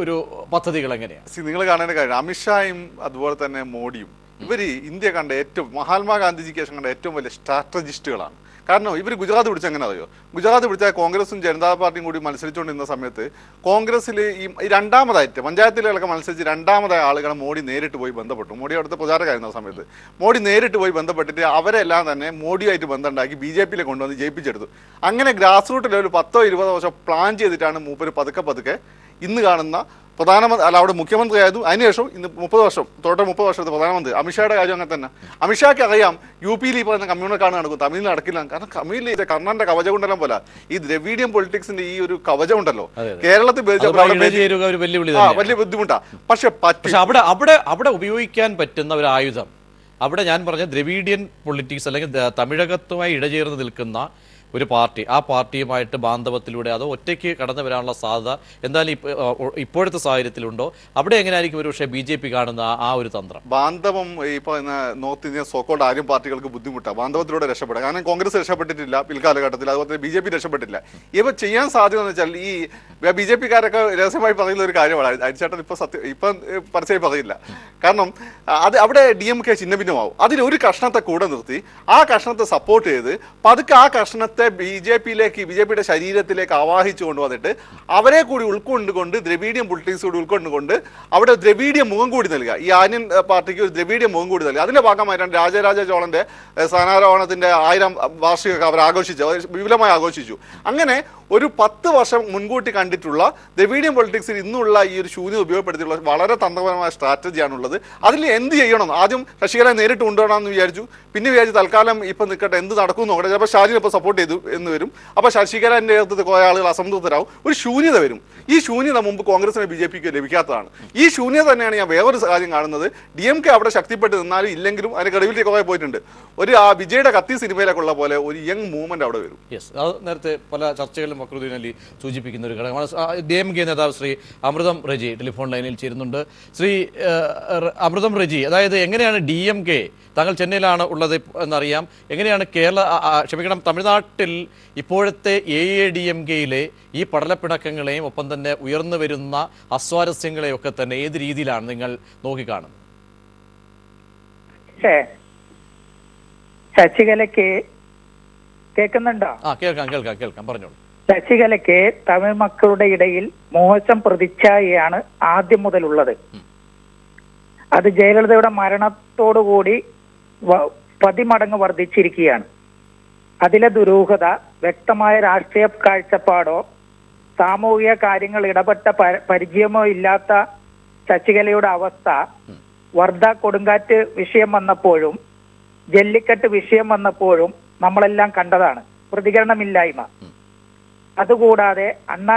ഒരു പദ്ധതികൾ എങ്ങനെയാണ്? നിങ്ങൾ കാണേണ്ട കാര്യം, അമിത്ഷായും അതുപോലെ തന്നെ മോഡിയും ഇവർ ഇന്ത്യ കണ്ട ഏറ്റവും മഹാത്മാഗാന്ധിജിക്ക് ശേഷം കണ്ട ഏറ്റവും വലിയ സ്ട്രാറ്റജിസ്റ്റുകളാണ്. കാരണം ഇവർ ഗുജറാത്ത് പിടിച്ച എങ്ങനെ അറിയോ? ഗുജറാത്ത് പിടിച്ചാൽ കോൺഗ്രസും ജനതാ പാർട്ടിയും കൂടി മത്സരിച്ചുകൊണ്ടിരുന്ന സമയത്ത് കോൺഗ്രസ്സിൽ ഈ രണ്ടാമതായിട്ട് പഞ്ചായത്തുകളിലൊക്കെ മത്സരിച്ച് രണ്ടാമതായ ആളുകളെ മോഡി നേരിട്ട് പോയി ബന്ധപ്പെട്ടു. മോഡി അവിടുത്തെ പ്രചാരകമായിരുന്ന സമയത്ത് മോഡി നേരിട്ട് പോയി ബന്ധപ്പെട്ടിട്ട് അവരെല്ലാം തന്നെ മോഡിയുമായിട്ട് ബന്ധമുണ്ടാക്കി BJP കൊണ്ടുവന്ന് ജയിപ്പിച്ചെടുത്തു. അങ്ങനെ ഗ്രാസ് റൂട്ട് ലെവൽ 10-20 വർഷം പ്ലാൻ ചെയ്തിട്ടാണ് മൂപ്പര് പതുക്കെ ഇന്ന് കാണുന്ന പ്രധാനമന്ത്രി അവിടെ മുഖ്യമന്ത്രി ആയതും അതിനുശേഷം ഇന്ന് 30 വർഷത്തെ പ്രധാനമന്ത്രി. അമിത്ഷായുടെ കാര്യം അങ്ങനെ തന്നെ. അമിത്ഷാക്ക് അറിയാം UP ഈ പറയുന്ന കമ്മ്യൂണൽ നടക്കും, തമിഴിൽ നടക്കില്ല. കാരണം തമിഴിൽ ഇത് കർണാന്റെ കവചകുണ്ടലം പോലെ ഈ ദ്രവീഡിയൻ പൊളിറ്റിക്സിന്റെ ഈ ഒരു കവചം ഉണ്ടല്ലോ കേരളത്തിൽ വലിയ ബുദ്ധിമുട്ടാണ്. പക്ഷെ അവിടെ ഉപയോഗിക്കാൻ പറ്റുന്ന ഒരു ആയുധം, അവിടെ ഞാൻ പറഞ്ഞ ദ്രവീഡിയൻ പൊളിറ്റിക്സ് അല്ലെങ്കിൽ തമിഴകത്തുമായി ഇടചേർന്ന് നിൽക്കുന്ന ഒരു പാർട്ടി, ആ പാർട്ടിയുമായിട്ട് ബാന്ധവത്തിലൂടെ അതോ ഒറ്റയ്ക്ക് കടന്നു വരാനുള്ള സാധ്യത എന്തായാലും ഇപ്പോഴത്തെ സാഹചര്യത്തിലുണ്ടോ? അവിടെ എങ്ങനെയായിരിക്കും ഒരു പക്ഷേ BJP കാണുന്ന ആ ഒരു തന്ത്രം? ബാന്ധവം ഇപ്പൊ നോർത്ത് ഇന്ത്യൻ സോക്കോൾഡ് ആര്യൻ പാർട്ടികൾക്ക് ബുദ്ധിമുട്ടാണ് ബാന്ധവത്തിലൂടെ രക്ഷപ്പെടുക. കാരണം കോൺഗ്രസ് രക്ഷപ്പെട്ടിട്ടില്ല പിൽക്കാലഘട്ടത്തിൽ, അതുപോലെ BJP രക്ഷപ്പെട്ടില്ല. ഇവ ചെയ്യാൻ സാധ്യത എന്ന് വെച്ചാൽ ഈ BJP-കാരൊക്കെ രഹസ്യമായി പറയുന്ന ഒരു കാര്യമാണ്. അരിച്ചേട്ടൻ ഇപ്പൊ പരസ്യമായി പറയില്ല. കാരണം അത് അവിടെ DMK ഛിന്ന ഭിന്നമാവും. അതിലൊരു കഷ്ണത്തെ കൂടെ നിർത്തി ആ കഷ്ണത്തെ സപ്പോർട്ട് ചെയ്ത് പതുക്കെ ആ കഷ്ണത്തെ BJP-യുടെ ശരീരത്തിലേക്ക് ആവാഹിച്ചു കൊണ്ടുവന്നിട്ട് അവരെ കൂടി ഉൾക്കൊണ്ടുകൊണ്ട് ദ്രവീഡിയൻ പൊളിറ്റിക്സ് കൂടി ഉൾക്കൊണ്ടുകൊണ്ട് അവിടെ ദ്രവീഡിയ മുഖം കൂടി നൽകുക. ഈ ആര്യൻ പാർട്ടിക്ക് ഒരു ദ്രവീഡിയ മുഖം കൂടി നൽകുക. അതിന്റെ ഭാഗമായിട്ടാണ് രാജരാജ ചോളന്റെ സ്ഥാനാരോഹണത്തിന്റെ 1000 വാർഷികമൊക്കെ അവർ വിപുലമായി ആഘോഷിച്ചു. അങ്ങനെ ഒരു 10 വർഷം മുൻകൂട്ടി കണ്ടിട്ടുള്ള ദ്രവീഡിയൻ പൊളിറ്റിക്സിൽ ഇന്നുള്ള ഈ ഒരു ശൂന്യത ഉപയോഗപ്പെടുത്തിയുള്ള വളരെ തന്ത്രപരമായ സ്ട്രാറ്റജിയാണുള്ളത്. അതിൽ എന്ത് ചെയ്യണം? ആദ്യം ശശികല നേരിട്ട് കൊണ്ടുവരണമെന്ന് വിചാരിച്ചു. പിന്നെ വിചാരിച്ചു തൽക്കാലം ഇപ്പം നിൽക്കട്ടെ, എന്ത് നടക്കും നോക്കട്ടെ, ചിലപ്പോൾ ഷാജിനെ ഇപ്പോൾ സപ്പോർട്ട് ചെയ്തു എന്ന് വരും. അപ്പോൾ ശശികലൻ്റെ നേതൃത്വത്തിൽ കുറേ ആളുകൾ അസംതൃപ്തരാകും. ഒരു ശൂന്യത വരും. ഈ ശൂന്യത മുമ്പ് കോൺഗ്രസിന് BJP-ക്ക് ലഭിക്കാത്തതാണ്. ഈ ശൂന്യത തന്നെയാണ് ഞാൻ വേറൊരു കാര്യം കാണുന്നത്. DMK അവിടെ ശക്തിപ്പെട്ട് നിന്നാലും ഇല്ലെങ്കിലും അതിന് ക്രെഡിബിലിറ്റി കുറേ പോയിട്ടുണ്ട്. ആ വിജയുടെ കത്തി സിനിമയിലൊക്കെ ഉള്ള പോലെ ഒരു യങ് മൂവ്മെന്റ് അവിടെ വരും. യെസ്, അത് നേരത്തെ പല ചർച്ചകളിലും ഫക്രുദ്ദീൻ അലി സൂചിപ്പിക്കുന്ന ഒരു ഘടകമാണ്. DMK നേതാവ് ശ്രീ അമൃതം റെജി ടെലിഫോൺ ലൈനിൽ ചേരുന്നുണ്ട്. ശ്രീ അമൃതം റെജി, അതായത് എങ്ങനെയാണ് DMK, താങ്കൾ ചെന്നൈയിലാണ് ഉള്ളത് എന്നറിയാം, എങ്ങനെയാണ് തമിഴ്നാട്ടിൽ ഇപ്പോഴത്തെ AADMK-യിലെ ഈ പടലപ്പിണക്കങ്ങളെയും ഒപ്പം തന്നെ ഉയർന്നു വരുന്ന അസ്വാരസ്യങ്ങളെയും ഒക്കെ തന്നെ ഏത് രീതിയിലാണ് നിങ്ങൾ നോക്കിക്കാണുന്നത്? ശശികലയ്ക്ക് കേൾക്കുന്നുണ്ടോ? കേൾക്കാം പറഞ്ഞോളൂ. ശശികലയ്ക്ക് തമിഴ് മക്കളുടെ ഇടയിൽ മോശം പ്രതിച്ഛായയാണ് ആദ്യം മുതലുള്ളത്. അത് ജയലളിതയുടെ മരണത്തോടുകൂടി 10 മടങ്ങ് വർദ്ധിച്ചിരിക്കുകയാണ്. അതിലെ ദുരൂഹത വ്യക്തമായ രാഷ്ട്രീയ കാഴ്ചപ്പാടോ സാമൂഹിക കാര്യങ്ങൾ ഇടപെട്ട പരിചയമോ ഇല്ലാത്ത ശശികലയുടെ അവസ്ഥ വർദ്ധ കൊടുങ്കാറ്റ് വിഷയം വന്നപ്പോഴും ജല്ലിക്കെട്ട് വിഷയം വന്നപ്പോഴും നമ്മളെല്ലാം കണ്ടതാണ്. പ്രതികരണമില്ലായ്മ. അതുകൂടാതെ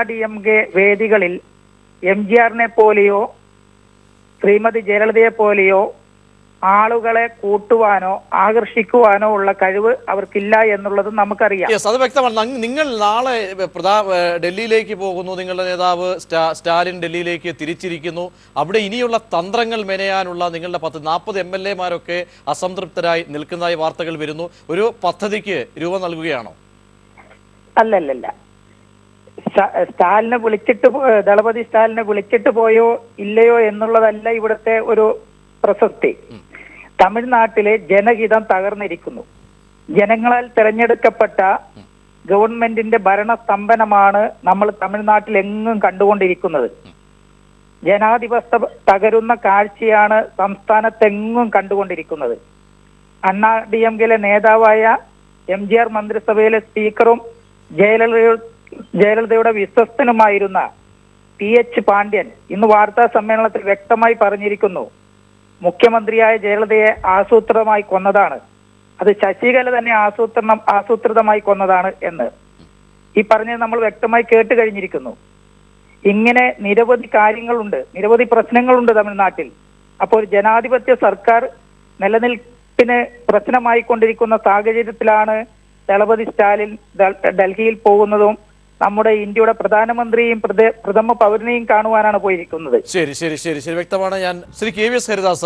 DMK വേദികളിൽ MGR-നെ പോലെയോ ശ്രീമതി ജയലളിതയെ പോലെയോ ആളുകളെ കൂട്ടുവാനോ ആകർഷിക്കുവാനോ ഉള്ള കഴിവ് അവർക്കില്ല എന്നുള്ളത് നമുക്കറിയാം. അത് വ്യക്തമാണ്. നിങ്ങൾ നാളെ ഡൽഹിയിലേക്ക് പോകുന്നു, നിങ്ങളുടെ നേതാവ് സ്റ്റാലിൻ ഡൽഹിയിലേക്ക് തിരിച്ചിരിക്കുന്നു. അവിടെ ഇനിയുള്ള തന്ത്രങ്ങൾ മെനയാനുള്ള നിങ്ങളുടെ 40 MLA-മാരൊക്കെ അസംതൃപ്തരായി നിൽക്കുന്നതായി വാർത്തകൾ വരുന്നു. ഒരു പദ്ധതിക്ക് രൂപം നൽകുകയാണോ? അല്ലല്ല, സ്റ്റാലിനെ ദളപതി സ്റ്റാലിനെ വിളിച്ചിട്ട് പോയോ ഇല്ലയോ എന്നുള്ളതല്ല ഇവിടുത്തെ ഒരു പ്രസക്തി. തമിഴ്നാട്ടിലെ ജനഹിതം തകർന്നിരിക്കുന്നു. ജനങ്ങളാൽ തെരഞ്ഞെടുക്കപ്പെട്ട ഗവൺമെന്റിന്റെ ഭരണസ്തംഭനമാണ് നമ്മൾ തമിഴ്നാട്ടിൽ എങ്ങും കണ്ടുകൊണ്ടിരിക്കുന്നത്. ജനാധിപത്യ തകരുന്ന കാഴ്ചയാണ് സംസ്ഥാനത്തെങ്ങും കണ്ടുകൊണ്ടിരിക്കുന്നത്. DMK-യിലെ നേതാവായ MGR മന്ത്രിസഭയിലെ സ്പീക്കറും ജയലളിതയുടെ വിശ്വസ്തനുമായിരുന്ന PH പാണ്ഡ്യൻ ഇന്ന് വാർത്താ സമ്മേളനത്തിൽ വ്യക്തമായി പറഞ്ഞിരിക്കുന്നു, മുഖ്യമന്ത്രിയായ ജയലളിതയെ ആസൂത്രിതമായി കൊന്നതാണ്, അത് ശശികല തന്നെ ആസൂത്രിതമായി കൊന്നതാണ് എന്ന് ഈ പറഞ്ഞത് നമ്മൾ വ്യക്തമായി കേട്ട് കഴിഞ്ഞിരിക്കുന്നു. ഇങ്ങനെ നിരവധി കാര്യങ്ങളുണ്ട്, നിരവധി പ്രശ്നങ്ങളുണ്ട് തമിഴ്നാട്ടിൽ. അപ്പോൾ ജനാധിപത്യ സർക്കാർ നിലനിൽപ്പിന് പ്രശ്നമായിക്കൊണ്ടിരിക്കുന്ന സാഹചര്യത്തിലാണ് ദളപതി സ്റ്റാലിൻ ഡൽഹിയിൽ പോകുന്നതും നമ്മുടെ ഇന്ത്യയുടെ പ്രധാനമന്ത്രിയും പ്രഥമ പൗരനെയും കാണുവാനാണ് പോയിരിക്കുന്നത്. ശരി ശരി ശരി ശരി വ്യക്തമാണ്. ഞാൻ ശ്രീ KVS ഹരിദാസ്,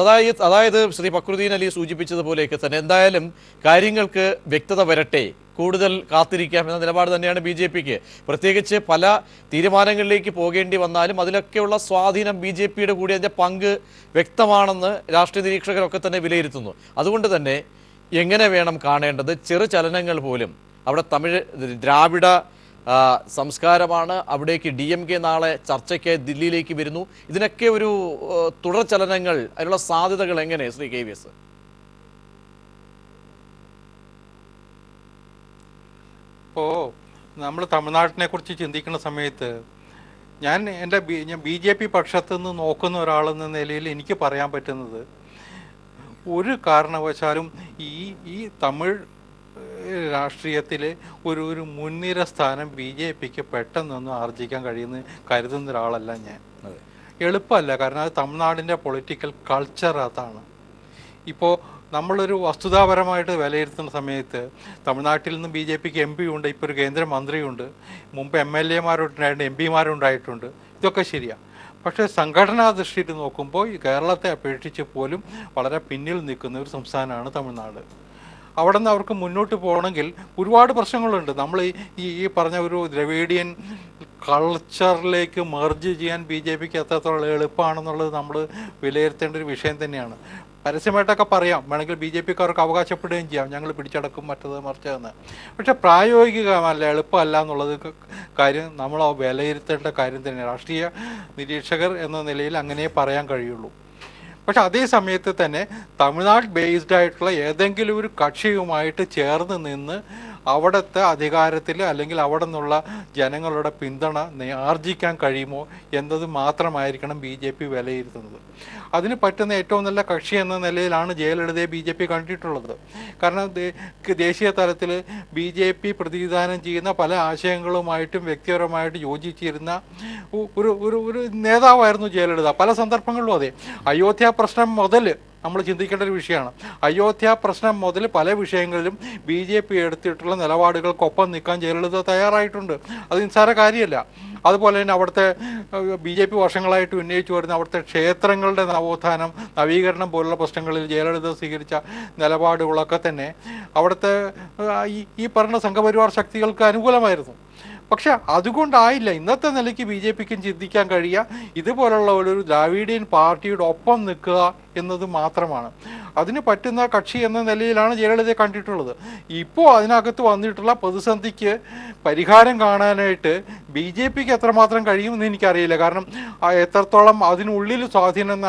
അതായത് ശ്രീ ഫക്രുദ്ദീൻ അലി സൂചിപ്പിച്ചതുപോലെയൊക്കെ തന്നെ എന്തായാലും കാര്യങ്ങൾക്ക് വ്യക്തത വരട്ടെ. കൂടുതൽ കാത്തിരിക്കാം എന്ന നിലപാട് തന്നെയാണ് ബി ജെ പിക്ക്. പ്രത്യേകിച്ച് പല തീരുമാനങ്ങളിലേക്ക് പോകേണ്ടി വന്നാലും അതിലൊക്കെയുള്ള സ്വാധീനം ബി ജെ പിയുടെ കൂടി അതിൻ്റെ പങ്ക് വ്യക്തമാണെന്ന് രാഷ്ട്രീയ നിരീക്ഷകരൊക്കെ തന്നെ വിലയിരുത്തുന്നു. അതുകൊണ്ട് തന്നെ എങ്ങനെ വേണം കാണേണ്ടത്? ചെറു ചലനങ്ങൾ പോലും അവിടെ തമിഴ് ദ്രാവിഡ സംസ്കാരമാണ്, അവിടേക്ക് DMK നാളെ ചർച്ചയ്ക്ക് ദില്ലിയിലേക്ക് വരുന്നു. ഇതിനൊക്കെ ഒരു തുടർ ചലനങ്ങൾ, അതിനുള്ള സാധ്യതകൾ എങ്ങനെ ശ്രീ KVS? ഇപ്പോൾ നമ്മൾ തമിഴ്നാട്ടിനെ കുറിച്ച് ചിന്തിക്കുന്ന സമയത്ത് ഞാൻ BJP പക്ഷത്തു നിന്ന് നോക്കുന്ന ഒരാളെന്ന നിലയിൽ എനിക്ക് പറയാൻ പറ്റുന്നത്, ഒരു കാരണവശാലും ഈ തമിഴ് രാഷ്ട്രീയത്തിൽ ഒരു മുൻനിര സ്ഥാനം BJPക്ക് പെട്ടെന്നൊന്നും ആർജിക്കാൻ കരുതുന്ന ഒരാളല്ല ഞാൻ. എളുപ്പമല്ല, കാരണം അത് തമിഴ്നാടിൻ്റെ പൊളിറ്റിക്കൽ കൾച്ചർ അതാണ്. ഇപ്പോൾ നമ്മളൊരു വസ്തുതാപരമായിട്ട് വിലയിരുത്തുന്ന സമയത്ത് തമിഴ്നാട്ടിൽ നിന്ന് BJPക്ക് MP ഉണ്ട്, ഇപ്പോൾ ഒരു കേന്ദ്രമന്ത്രിയുണ്ട്, മുമ്പ് MLA മാരുണ്ടായിട്ടുണ്ട്, MP മാരുണ്ടായിട്ടുണ്ട്, ഇതൊക്കെ ശരിയാണ്. പക്ഷേ സംഘടനാ ദൃഷ്ടിയിൽ നോക്കുമ്പോൾ കേരളത്തെ അപേക്ഷിച്ച് പോലും വളരെ പിന്നിൽ നിൽക്കുന്ന ഒരു സംസ്ഥാനമാണ് തമിഴ്നാട്. അവിടെ നിന്ന് അവർക്ക് മുന്നോട്ട് പോകണമെങ്കിൽ ഒരുപാട് പ്രശ്നങ്ങളുണ്ട്. നമ്മൾ ഈ പറഞ്ഞ ഒരു ദ്രവീഡിയൻ കൾച്ചറിലേക്ക് മെർജ് ചെയ്യാൻ BJPക്ക് എത്രത്തോളം എളുപ്പമാണെന്നുള്ളത് നമ്മൾ വിലയിരുത്തേണ്ട ഒരു വിഷയം തന്നെയാണ്. പരസ്യമായിട്ടൊക്കെ പറയാം, വേണമെങ്കിൽ BJPക്കാർക്ക് അവകാശപ്പെടുകയും ചെയ്യാം, ഞങ്ങൾ പിടിച്ചടക്കും മറ്റത് മറിച്ചതെന്ന്. പക്ഷെ പ്രായോഗികമല്ല, എളുപ്പമല്ല എന്നുള്ളത് കാര്യം നമ്മൾ വിലയിരുത്തേണ്ട കാര്യം തന്നെയാണ്. രാഷ്ട്രീയ നിരീക്ഷകർ എന്ന നിലയിൽ അങ്ങനെ പറയാൻ കഴിയുള്ളൂ. പക്ഷെ അതേ സമയത്ത് തന്നെ തമിഴ്നാട് ബേസ്ഡ് ആയിട്ടുള്ള ഏതെങ്കിലും ഒരു കക്ഷിയുമായിട്ട് ചേർന്ന് നിന്ന് അവിടുത്തെ അധികാരത്തിൽ അല്ലെങ്കിൽ അവിടെ നിന്നുള്ള ജനങ്ങളുടെ പിന്തുണ ആർജിക്കാൻ കഴിയുമോ എന്നത് മാത്രമായിരിക്കണം BJP വിലയിരുത്തുന്നത്. അതിന് പറ്റുന്ന ഏറ്റവും നല്ല കക്ഷി എന്ന നിലയിലാണ് ജയലളിതയെ BJP കണ്ടിട്ടുള്ളത്. കാരണം ദേശീയ തലത്തിൽ BJP പ്രതിനിധാനം ചെയ്യുന്ന പല ആശയങ്ങളുമായിട്ടും വ്യക്തിപരമായിട്ട് യോജിച്ചിരുന്ന ഒരു നേതാവായിരുന്നു ജയലളിത. പല സന്ദർഭങ്ങളിലും അതെ. അയോധ്യ പ്രശ്നം മുതൽ നമ്മൾ ചിന്തിക്കേണ്ട ഒരു വിഷയമാണ്. അയോധ്യ പ്രശ്നം മുതൽ പല വിഷയങ്ങളിലും BJP എടുത്തിട്ടുള്ള നിലപാടുകൾക്കൊപ്പം നിൽക്കാൻ ജയലളിത തയ്യാറായിട്ടുണ്ട്. അത് നിസ്സാര കാര്യമല്ല. അതുപോലെ തന്നെ അവിടുത്തെ BJP വർഷങ്ങളായിട്ട് ഉന്നയിച്ചു വരുന്ന അവിടുത്തെ ക്ഷേത്രങ്ങളുടെ നവോത്ഥാനം, നവീകരണം പോലുള്ള പ്രശ്നങ്ങളിൽ ജയലളിത സ്വീകരിച്ച നിലപാടുകളൊക്കെ തന്നെ അവിടുത്തെ ഈ പറഞ്ഞ സംഘപരിവാർ ശക്തികൾക്ക് അനുകൂലമായിരുന്നു. പക്ഷെ അതുകൊണ്ടായില്ല ഇന്നത്തെ നിലയ്ക്ക് BJPക്കും ചിന്തിക്കാൻ കഴിയുക ഇതുപോലുള്ള ഒരു ദ്രാവിഡിയൻ പാർട്ടിയുടെ ഒപ്പം നിൽക്കുക എന്നത് മാത്രമാണ്. അതിന് പറ്റുന്ന കക്ഷി എന്ന നിലയിലാണ് ജയലളിതയെ കണ്ടിട്ടുള്ളത്. ഇപ്പോൾ അതിനകത്ത് വന്നിട്ടുള്ള പ്രതിസന്ധിക്ക് പരിഹാരം കാണാനായിട്ട് BJPക്ക് എത്രമാത്രം കഴിയുമെന്ന് എനിക്കറിയില്ല. കാരണം എത്രത്തോളം അതിനുള്ളിൽ സ്വാധീനം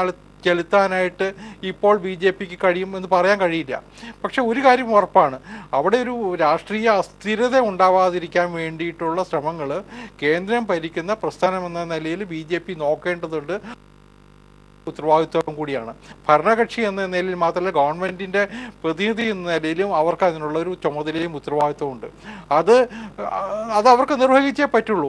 ചെലുത്താനായിട്ട് ഇപ്പോൾ BJPക്ക് കഴിയുമെന്ന് പറയാൻ കഴിയില്ല. പക്ഷെ ഒരു കാര്യം ഉറപ്പാണ്, അവിടെ ഒരു രാഷ്ട്രീയ അസ്ഥിരത ഉണ്ടാവാതിരിക്കാൻ വേണ്ടിയിട്ടുള്ള ശ്രമങ്ങൾ കേന്ദ്രം ഭരിക്കുന്ന പ്രസ്ഥാനം എന്ന നിലയിൽ BJP നോക്കേണ്ടതുണ്ട്. ഉത്തരവാദിത്വം കൂടിയാണ്. ഭരണകക്ഷി എന്ന നിലയിൽ മാത്രമല്ല, ഗവൺമെൻറ്റിൻ്റെ പ്രതിനിധി എന്ന നിലയിലും അവർക്ക് അതിനുള്ളൊരു ചുമതലയും ഉത്തരവാദിത്വവും ഉണ്ട്. അത് അവർക്ക് നിർവഹിച്ചേ പറ്റുള്ളൂ.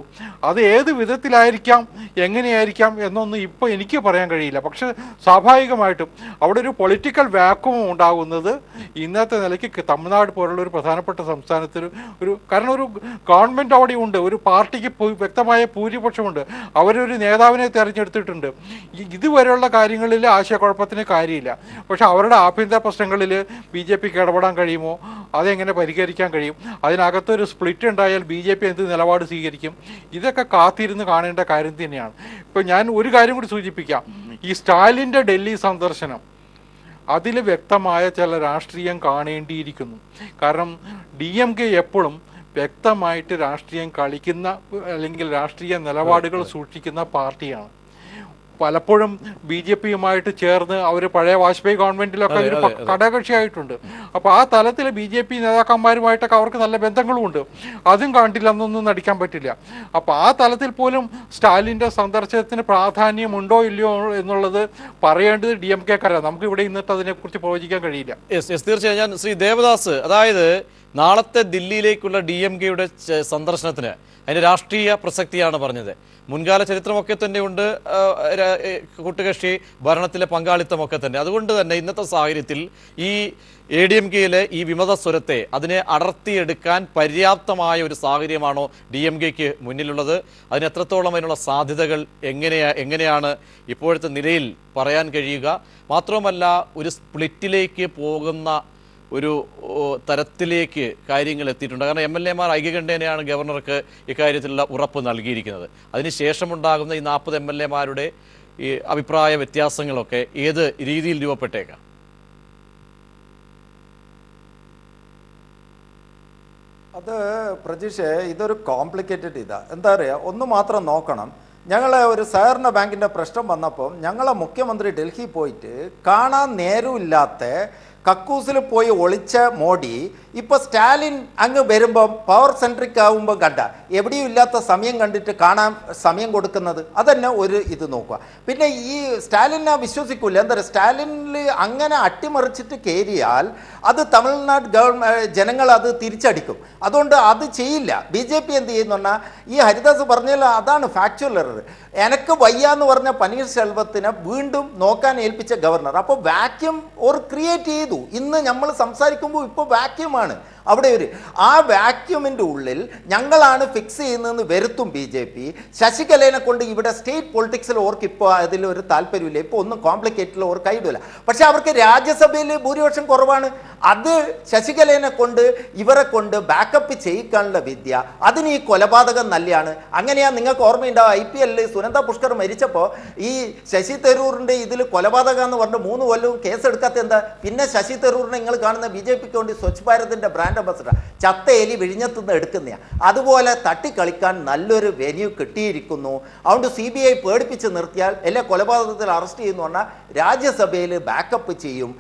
അത് ഏത് വിധത്തിലായിരിക്കാം, എങ്ങനെയായിരിക്കാം എന്നൊന്നും ഇപ്പോൾ എനിക്ക് പറയാൻ കഴിയില്ല. പക്ഷെ സ്വാഭാവികമായിട്ടും അവിടെ ഒരു പൊളിറ്റിക്കൽ വാക്വം ഉണ്ടാകുന്നത് ഇന്നത്തെ നിലയ്ക്ക് തമിഴ്നാട് പോലുള്ള ഒരു പ്രധാനപ്പെട്ട സംസ്ഥാനത്തിൽ കാരണം ഒരു ഗവൺമെൻറ് അവിടെ ഉണ്ട്, ഒരു പാർട്ടിക്ക് വ്യക്തമായ ഭൂരിപക്ഷമുണ്ട്, അവരൊരു നേതാവിനെ തിരഞ്ഞെടുത്തിട്ടുണ്ട്. ഇതുവരെയുള്ള കാര്യങ്ങളിൽ ആശയക്കുഴപ്പത്തിന് കാര്യമില്ല. പക്ഷെ അവരുടെ ആഭ്യന്തര പ്രശ്നങ്ങളിൽ BJPക്ക് ഇടപെടാൻ കഴിയുമോ, അതെങ്ങനെ പരിഹരിക്കാൻ കഴിയും, അതിനകത്തൊരു സ്പ്ലിറ്റ് ഉണ്ടായാൽ BJP എന്ത് നിലപാട് സ്വീകരിക്കും, ഇതൊക്കെ കാത്തിരുന്ന് കാണേണ്ട കാര്യം തന്നെയാണ്. ഇപ്പം ഞാൻ ഒരു കാര്യം കൂടി സൂചിപ്പിക്കാം. ഈ സ്റ്റാലിൻ്റെ ഡൽഹി സന്ദർശനം, അതിൽ വ്യക്തമായ ചില രാഷ്ട്രീയം കാണേണ്ടിയിരിക്കുന്നു. കാരണം DMK എപ്പോഴും വ്യക്തമായിട്ട് രാഷ്ട്രീയം കളിക്കുന്ന അല്ലെങ്കിൽ രാഷ്ട്രീയ നിലപാടുകൾ സൂക്ഷിക്കുന്ന പാർട്ടിയാണ്. പലപ്പോഴും BJPയുമായിട്ട് ചേർന്ന് അവർ പഴയ വാജ്പേയി ഗവൺമെൻറ്റിലൊക്കെ ഒരു ഘടകകക്ഷിയായിട്ടുണ്ട്. അപ്പോൾ ആ തലത്തിൽ BJP നേതാക്കന്മാരുമായിട്ടൊക്കെ അവർക്ക് നല്ല ബന്ധങ്ങളുമുണ്ട്. അതും കണ്ടില്ലെന്നൊന്നും നടിക്കാൻ പറ്റില്ല. അപ്പോൾ ആ തലത്തിൽ പോലും സ്റ്റാലിൻ്റെ സന്ദർശനത്തിന് പ്രാധാന്യമുണ്ടോ ഇല്ലയോ എന്നുള്ളത് പറയേണ്ടത് DMKക്കാരാണ്. നമുക്ക് ഇവിടെ ഇന്നിട്ട് അതിനെക്കുറിച്ച് പ്രവചിക്കാൻ കഴിയില്ല. തീർച്ചയായും. ഞാൻ ശ്രീ ദേവദാസ്, അതായത് നാളത്തെ ദില്ലിയിലേക്കുള്ള DMKയുടെ സന്ദർശനത്തിന് അതിൻ്റെ രാഷ്ട്രീയ പ്രസക്തിയാണ് പറഞ്ഞത്. മുൻകാല ചരിത്രമൊക്കെ തന്നെ ഉണ്ട്, കൂട്ടുകക്ഷി ഭരണത്തിലെ പങ്കാളിത്തമൊക്കെ തന്നെ. അതുകൊണ്ട് തന്നെ ഇന്നത്തെ സാഹചര്യത്തിൽ ഈ ADMKയിലെ ഈ വിമത സ്വരത്തെ അതിനെ അടർത്തിയെടുക്കാൻ പര്യാപ്തമായ ഒരു സാഹചര്യമാണോ DMKക്ക് മുന്നിലുള്ളത്? അതിന് എത്രത്തോളം അതിനുള്ള സാധ്യതകൾ എങ്ങനെയാണ് ഇപ്പോഴത്തെ നിലയിൽ പറയാൻ കഴിയുക? മാത്രമല്ല, ഒരു സ്പ്ലിറ്റിലേക്ക് പോകുന്ന ഒരു തരത്തിലേക്ക് കാര്യങ്ങൾ എത്തിയിട്ടുണ്ട്. കാരണം MLA മാർ ഐക്യകണ്ഠേനയാണ് ഗവർണർക്ക് ഇക്കാര്യത്തിലുള്ള ഉറപ്പ് നൽകിയിരിക്കുന്നത്. അതിനുശേഷമുണ്ടാകുന്ന ഈ 40 MLA-മാരുടെ ഈ അഭിപ്രായ വ്യത്യാസങ്ങളൊക്കെ ഏത് രീതിയിൽ രൂപപ്പെട്ടേക്കാം? അത് പ്രജീഷ്, ഇതൊരു കോംപ്ലിക്കേറ്റഡ് എന്താ പറയുക, ഒന്ന് മാത്രം നോക്കണം. ഞങ്ങളെ ഒരു സഹകരണ ബാങ്കിൻ്റെ പ്രശ്നം വന്നപ്പോൾ ഞങ്ങളെ മുഖ്യമന്ത്രി ഡൽഹി പോയിട്ട് കാണാൻ നേരമില്ലാത്ത കക്കൂസിൽ പോയി ഒളിച്ച മോഡി ഇപ്പോൾ സ്റ്റാലിൻ അങ്ങ് വരുമ്പം പവർ സെൻട്രിക് ആകുമ്പോൾ കണ്ട എവിടെയും ഇല്ലാത്ത സമയം കണ്ടിട്ട് കാണാൻ സമയം കൊടുക്കുന്നത്, അതന്നെ ഒരു ഇത് നോക്കുക. പിന്നെ ഈ സ്റ്റാലിനെ വിശ്വസിക്കൂല. എന്താ പറയുക, സ്റ്റാലിനിൽ അങ്ങനെ അട്ടിമറിച്ചിട്ട് കയറിയാൽ അത് തമിഴ്നാട് ജനങ്ങൾ അത് തിരിച്ചടിക്കും. അതുകൊണ്ട് അത് ചെയ്യില്ല. BJP എന്ത് ചെയ്യുന്നു പറഞ്ഞാൽ, ഈ ഹരിദാസ് പറഞ്ഞാൽ അതാണ് ഫാക്ച്വൽ എറർ. എനക്ക് വയ്യാന്ന് പറഞ്ഞ പനീർശെൽവത്തിനെ വീണ്ടും നോക്കാൻ ഏൽപ്പിച്ച ഗവർണർ അപ്പോൾ വാക്യൂം ഓർ ക്രിയേറ്റ് ചെയ്തു. ഇന്ന് നമ്മൾ സംസാരിക്കുമ്പോൾ ഇപ്പോൾ വാക്യൂമാണ് അവിടെ ആ വാക്യൂമിൻ്റെ ഉള്ളിൽ ഞങ്ങളാണ് ഫിക്സ് ചെയ്യുന്നതെന്ന് വരുത്തും BJP. ശശികലേനെ കൊണ്ട് ഇവിടെ സ്റ്റേറ്റ് പൊളിറ്റിക്സിൽ ഓർക്ക് ഇപ്പോൾ അതിലൊരു താല്പര്യമില്ല. ഇപ്പോൾ ഒന്നും കോംപ്ലിക്കേറ്റഡിൽ ഓർ കൈയിടില്ല. പക്ഷെ അവർക്ക് രാജ്യസഭയിൽ ഭൂരിപക്ഷം കുറവാണ്. അത് ശശികലേനെ കൊണ്ട് ഇവരെ കൊണ്ട് ബാക്കപ്പ് ചെയ്യിക്കാനുള്ള വിദ്യ, അതിന് ഈ കൊലപാതകം നല്ലതാണ്. അങ്ങനെയാണ് നിങ്ങൾക്ക് ഓർമ്മയുണ്ടാവും, IPL സുനന്ദ പുഷ്കർ മരിച്ചപ്പോൾ ഈ ശശി തരൂറിൻ്റെ ഇതിൽ കൊലപാതകം എന്ന് പറഞ്ഞ് 3 കൊല്ലവും കേസെടുക്കാത്ത എന്താ? പിന്നെ ശശി തരൂറിനെ നിങ്ങൾ കാണുന്ന BJPക്ക് വേണ്ടി സ്വച്ഛ് ഭാരതിൻ്റെ ബ്രാൻഡ് അംബാസഡർ ചത്ത എലി വിഴിഞ്ഞത്തുനിന്ന് എടുക്കുന്നതാണ്. അതുപോലെ തട്ടിക്കളിക്കാൻ നല്ലൊരു വെന്യൂ കിട്ടിയിരിക്കുന്നു. അതുകൊണ്ട് CBI പേടിപ്പിച്ച് നിർത്തിയാൽ എല്ലാ കൊലപാതകത്തിൽ അറസ്റ്റ് ചെയ്യുന്നു പറഞ്ഞാൽ രാജ്യസഭയിൽ ബാക്കപ്പ് ചെയ്യും.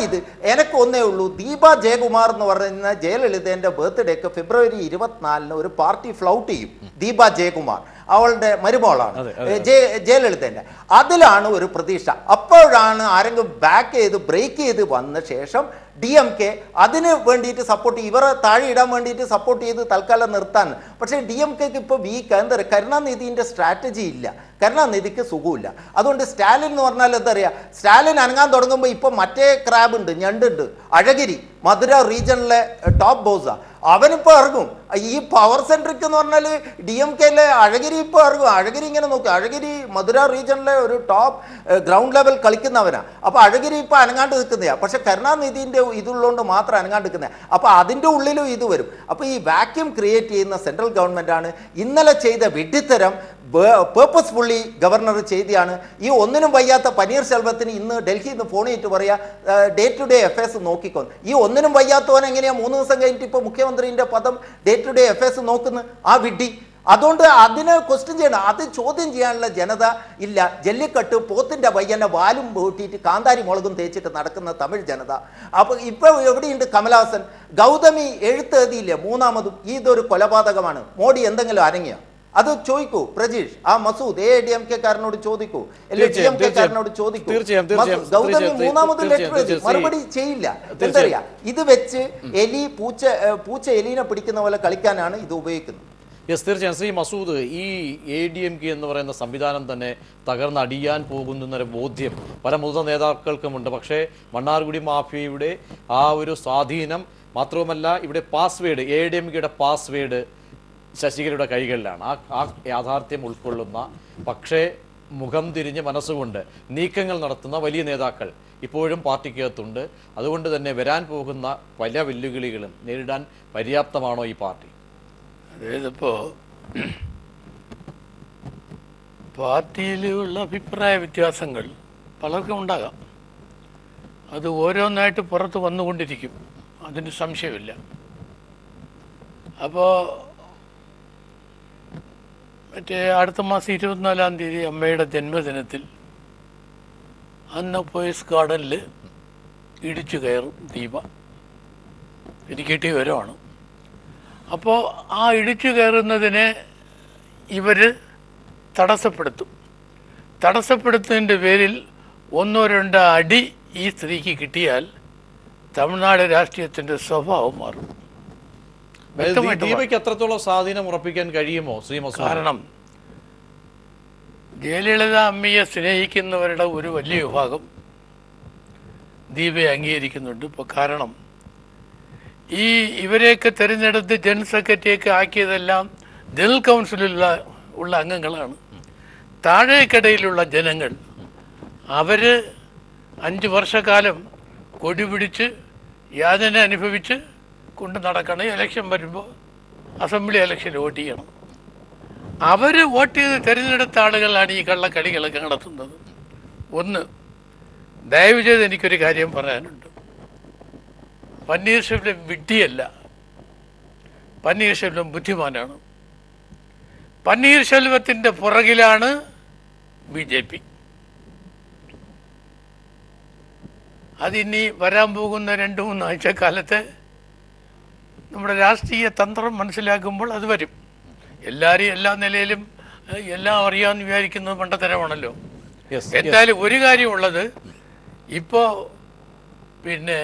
ഇത് എനിക്ക് ഒന്നേ ഉള്ളൂ, ദീപ ജയകുമാർ എന്ന് പറയുന്ന ജയലളിതേൻ്റെ ബർത്ത്ഡേക്ക് ഫെബ്രുവരി 24 ഒരു പാർട്ടി ഫ്ലൗട്ട് ചെയ്യും. ദീപ ജയകുമാർ അവളുടെ മരുമോളാണ് ജയലളിതേൻ്റെ. അതിലാണ് ഒരു പ്രതീക്ഷ. അപ്പോഴാണ് ആരെങ്കിലും ബ്രേക്ക് ചെയ്ത് വന്ന ശേഷം DMK അതിന് വേണ്ടിയിട്ട് സപ്പോർട്ട് ചെയ്യും. ഇവരെ താഴെ ഇടാൻ വേണ്ടിയിട്ട് സപ്പോർട്ട് ചെയ്ത് തൽക്കാലം നിർത്താൻ. പക്ഷേ DMKക്ക് ഇപ്പോൾ വീക്ക്. എന്താ പറയുക, കരുണാനിധിൻ്റെ സ്ട്രാറ്റജി ഇല്ല. കരുണാനിധിക്ക് സുഖമില്ല. അതുകൊണ്ട് സ്റ്റാലിൻ എന്ന് പറഞ്ഞാൽ എന്താ പറയുക, സ്റ്റാലിൻ അനങ്ങാൻ തുടങ്ങുമ്പോൾ ഇപ്പോൾ മറ്റേ ക്രാബ് ഉണ്ട്, ഞണ്ടുണ്ട്, അഴഗിരി മധുര റീജിയണിലെ ടോപ്പ് ബോസാ, അവനിപ്പോൾ ഇറങ്ങും. ഈ പവർ സെൻട്രിക് എന്ന് പറഞ്ഞാൽ DMKയിലെ അഴഗിരി ഇപ്പോൾ ഇറങ്ങും. അഴഗിരി ഇങ്ങനെ നോക്കി, അഴഗിരി മധുര റീജിയണിലെ ഒരു ടോപ്പ് ഗ്രൗണ്ട് ലെവൽ കളിക്കുന്നവനാണ്. അപ്പോൾ അഴഗിരി ഇപ്പോൾ അനങ്ങാണ്ട് നിൽക്കുന്നതാണ്. പക്ഷെ കരുണാനിധിൻ്റെ ഇതുള്ളതുകൊണ്ട് മാത്രം അനങ്ങാണ്ട് നിൽക്കുന്നത്. അപ്പോൾ അതിൻ്റെ ഉള്ളിലും ഇത് വരും. അപ്പോൾ ഈ വാക്യൂം ക്രിയേറ്റ് ചെയ്യുന്ന സെൻട്രൽ ഗവൺമെൻറ്റാണ്. ഇന്നലെ ചെയ്ത വിഡ്ഢിത്തരം പേർപ്പസ്ഫുള്ളി ഗവർണർ ചെയ്തിയാണ്. ഈ ഒന്നിനും വയ്യാത്ത പനീർശെൽവത്തിന് ഇന്ന് ഡൽഹിയിൽ നിന്ന് ഫോൺ ചെയ്തിട്ട് പറയുക ഡേ ടു ഡേ അഫയേഴ്സ് നോക്കിക്കോ. ഈ ഒന്നിനും വയ്യാത്തവൻ എങ്ങനെയാണ് 3 ദിവസം കഴിഞ്ഞിട്ട് ഇപ്പോൾ മുഖ്യമന്ത്രിൻ്റെ പദം ഡേ ടു ഡേ അഫയേഴ്സ് നോക്കുന്നു? ആ വിഡ്ഢി. അതുകൊണ്ട് അതിനെ ക്വസ്റ്റ്യൻ ചെയ്യണം. അത് ചോദ്യം ചെയ്യാനുള്ള ജനത ഇല്ല. ജല്ലിക്കട്ട് പോത്തിൻ്റെ വയ്യനെ വാലും പൂട്ടിയിട്ട് കാന്താരി മുളകും തേച്ചിട്ട് നടക്കുന്ന തമിഴ് ജനത. അപ്പോൾ ഇപ്പോൾ എവിടെയുണ്ട് കമലഹാസൻ? ഗൗതമി എഴുത്തെഴുതിയില്ലേ 3ാമതും? ഇതൊരു കൊലപാതകമാണ്. മോഡി എന്തെങ്കിലും അനങ്ങിയ അത് ചോദിക്കൂ പ്രജീഷ്. ആ മസൂദ് ADMK-കാരനോട് ചോദിക്കൂ, DMK-കാരനോട് ചോദിക്കൂ. ഗൗതമി 3ാമത് ലെറ്റർ എഴുതി, മറുപടി ചെയ്യില്ല. എന്താ പറയാ, ഇത് വെച്ച് എലി പൂച്ച എലീനെ പിടിക്കുന്ന പോലെ കളിക്കാനാണ് ഇത് ഉപയോഗിക്കുന്നത്. തീർച്ചയായും ശ്രീ മസൂദ്, ഈ ADMK എന്ന് പറയുന്ന സംവിധാനം തന്നെ തകർന്നടിയാൻ പോകുന്നൊരു ബോധ്യം പല മുതിർന്ന നേതാക്കൾക്കുമുണ്ട്. പക്ഷേ മണ്ണാർഗുഡി മാഫിയയുടെ ആ ഒരു സ്വാധീനം മാത്രവുമല്ല, ഇവിടെ പാസ്വേഡ് ADMK-യുടെ പാസ്വേഡ് ശശികലയുടെ കൈകളിലാണ്. ആ യാഥാർത്ഥ്യം ഉൾക്കൊള്ളുന്ന പക്ഷേ മുഖം തിരിഞ്ഞ് മനസ്സുകൊണ്ട് നീക്കങ്ങൾ നടത്തുന്ന വലിയ നേതാക്കൾ ഇപ്പോഴും പാർട്ടിക്കകത്തുണ്ട്. അതുകൊണ്ട് തന്നെ വരാൻ പോകുന്ന പല വെല്ലുവിളികളും നേരിടാൻ പര്യാപ്തമാണോ ഈ പാർട്ടി? അതായതിപ്പോൾ പാർട്ടിയിലുള്ള അഭിപ്രായ വ്യത്യാസങ്ങൾ പലർക്കും ഉണ്ടാകാം. അത് ഓരോന്നായിട്ട് പുറത്ത് വന്നുകൊണ്ടിരിക്കും, അതിന് സംശയമില്ല. അപ്പോൾ അടുത്ത മാസം 24-ാം തീയതി അമ്മയുടെ ജന്മദിനത്തിൽ അന്ന് പോയസ് ഗാർഡനിൽ ഇടിച്ചു കയറും ദീപ. എനിക്ക് കിട്ടിയ വിവരമാണ്. അപ്പോൾ ആ ഇടിച്ചു കയറുന്നതിനെ ഇവർ തടസ്സപ്പെടുത്തുന്നതിൻ്റെ പേരിൽ 1-2 അടി ഈ സ്ത്രീക്ക് കിട്ടിയാൽ തമിഴ്നാട് രാഷ്ട്രീയത്തിൻ്റെ സ്വഭാവം മാറും. ദീപയ്ക്ക് എത്രത്തോളം സ്വാധീനം ഉറപ്പിക്കാൻ കഴിയുമോ ശ്രീ മസൂദ്? കാരണം ജയലളിത അമ്മയെ സ്നേഹിക്കുന്നവരുടെ ഒരു വലിയ വിഭാഗം ദീപയെ അംഗീകരിക്കുന്നുണ്ട്. ഇപ്പോൾ കാരണം ഇവരെയൊക്കെ തിരഞ്ഞെടുത്ത് ജനറൽ സെക്രട്ടറിയൊക്കെ ആക്കിയതെല്ലാം ജനറൽ കൗൺസിലുള്ള അംഗങ്ങളാണ്. താഴേക്കിടയിലുള്ള ജനങ്ങൾ അവർ 5 വർഷക്കാലം കൊടി പിടിച്ച് യാതന അനുഭവിച്ച് കൊണ്ട് നടക്കണം. ഇലക്ഷൻ വരുമ്പോൾ അസംബ്ലി ഇലക്ഷൻ വോട്ട് ചെയ്യണം. അവർ വോട്ട് ചെയ്ത് തിരഞ്ഞെടുത്ത ആളുകളാണ് ഈ കള്ളക്കളികളൊക്കെ നടത്തുന്നത്. ഒന്ന്, ദയവ് ചെയ്ത് എനിക്കൊരു കാര്യം പറയാനുണ്ട്. പന്നീർശെൽവം വിഡ്ഢിയല്ല, പന്നീർശെൽവം ബുദ്ധിമാനാണ്. പന്നീർശെൽവത്തിൻ്റെ പുറകിലാണ് BJP. അതിനി വരാൻ പോകുന്ന 2-3 ആഴ്ചക്കാലത്ത് നമ്മുടെ രാഷ്ട്രീയ തന്ത്രം മനസ്സിലാക്കുമ്പോൾ അത് വരും. എല്ലാവരെയും എല്ലാ നിലയിലും എല്ലാം അറിയാമെന്ന് വിചാരിക്കുന്നത് മണ്ടത്തരമാണല്ലോ. എന്തായാലും ഒരു കാര്യമുള്ളത്, ഇപ്പോൾ പിന്നെ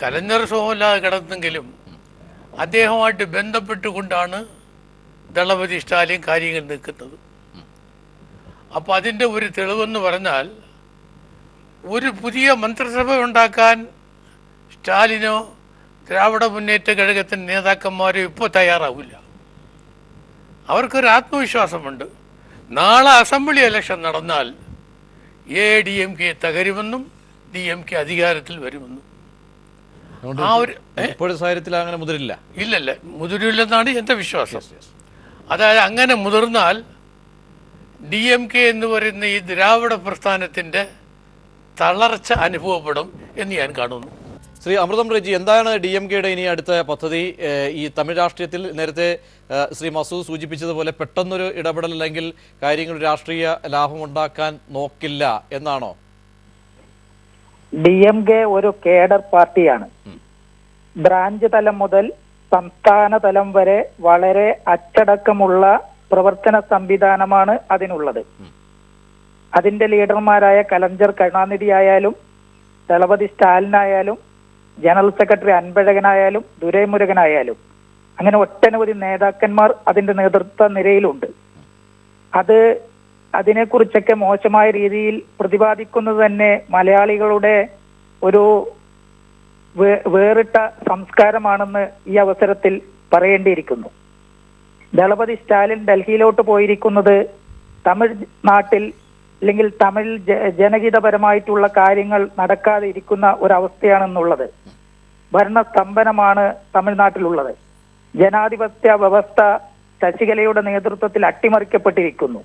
കലഞ്ഞർ സുഖമില്ലാതെ കിടന്നെങ്കിലും അദ്ദേഹവുമായിട്ട് ബന്ധപ്പെട്ടുകൊണ്ടാണ് ദളപതി സ്റ്റാലിൻ കാര്യങ്ങൾ നിൽക്കുന്നത്. അപ്പോൾ അതിൻ്റെ ഒരു തെളിവെന്ന് പറഞ്ഞാൽ, ഒരു പുതിയ മന്ത്രിസഭ ഉണ്ടാക്കാൻ സ്റ്റാലിനോ ദ്രാവിഡ മുന്നേറ്റ ഘടകത്തിൻ്റെ നേതാക്കന്മാരോ ഇപ്പോൾ തയ്യാറാവില്ല. അവർക്കൊരു ആത്മവിശ്വാസമുണ്ട്. നാളെ അസംബ്ലി ഇലക്ഷൻ നടന്നാൽ ADMK തകരുമെന്നും DMK അധികാരത്തിൽ വരുമെന്നും. ആ ഒരു ഇപ്പോഴത്തെ സാഹചര്യത്തിൽ അങ്ങനെ മുതിരില്ല. ഇല്ലല്ല, മുതിരില്ലെന്നാണ് എൻ്റെ വിശ്വാസം. അതായത് അങ്ങനെ മുതിർന്നാൽ DMK എന്ന് പറയുന്ന ഈ ദ്രാവിഡ പ്രസ്ഥാനത്തിൻ്റെ തളർച്ച അനുഭവപ്പെടും എന്ന് ഞാൻ കാണുന്നു. ശ്രീ അമൃതം റെജി, എന്താണ് DMKയുടെ ഇനി അടുത്ത പദ്ധതി? ഈ തമിഴ് രാഷ്ട്രീയത്തിൽ നേരത്തെ ശ്രീ മസൂദ് സൂചിപ്പിച്ചതുപോലെ പെട്ടെന്നൊരു ഇടപെടൽ അല്ലെങ്കിൽ കാര്യങ്ങൾ രാഷ്ട്രീയ ലാഭമുണ്ടാക്കാൻ നോക്കില്ല എന്നാണോ? DMK ഒരു കേഡർ പാർട്ടിയാണ്. ബ്രാഞ്ച് തലം മുതൽ സംസ്ഥാന തലം വരെ വളരെ അച്ചടക്കമുള്ള പ്രവർത്തന സംവിധാനമാണ് അതിനുള്ളത്. അതിന്റെ ലീഡർമാരായ കലഞ്ചർ കരുണാനിധി ആയാലും ദളപതി സ്റ്റാലിനായാലും ജനറൽ സെക്രട്ടറി അൻപഴകനായാലും ദുരൈമുരുകനായാലും അങ്ങനെ ഒട്ടനവധി നേതാക്കന്മാർ അതിന്റെ നേതൃത്വ നിരയിലുണ്ട്. അതിനെക്കുറിച്ചൊക്കെ മോശമായ രീതിയിൽ പ്രതിപാദിക്കുന്നത് തന്നെ മലയാളികളുടെ ഒരു വേറിട്ട സംസ്കാരമാണെന്ന് ഈ അവസരത്തിൽ പറയേണ്ടിയിരിക്കുന്നു. ദളപതി സ്റ്റാലിൻ ഡൽഹിയിലോട്ട് പോയിരിക്കുന്നത് തമിഴ് നാട്ടിൽ അല്ലെങ്കിൽ തമിഴ് ജനഹിതപരമായിട്ടുള്ള കാര്യങ്ങൾ നടക്കാതെ ഇരിക്കുന്ന ഒരവസ്ഥയാണെന്നുള്ളത്. ഭരണസ്തംഭനമാണ് തമിഴ്നാട്ടിലുള്ളത്. ജനാധിപത്യ വ്യവസ്ഥ ശശികലയുടെ നേതൃത്വത്തിൽ അട്ടിമറിക്കപ്പെട്ടിരിക്കുന്നു.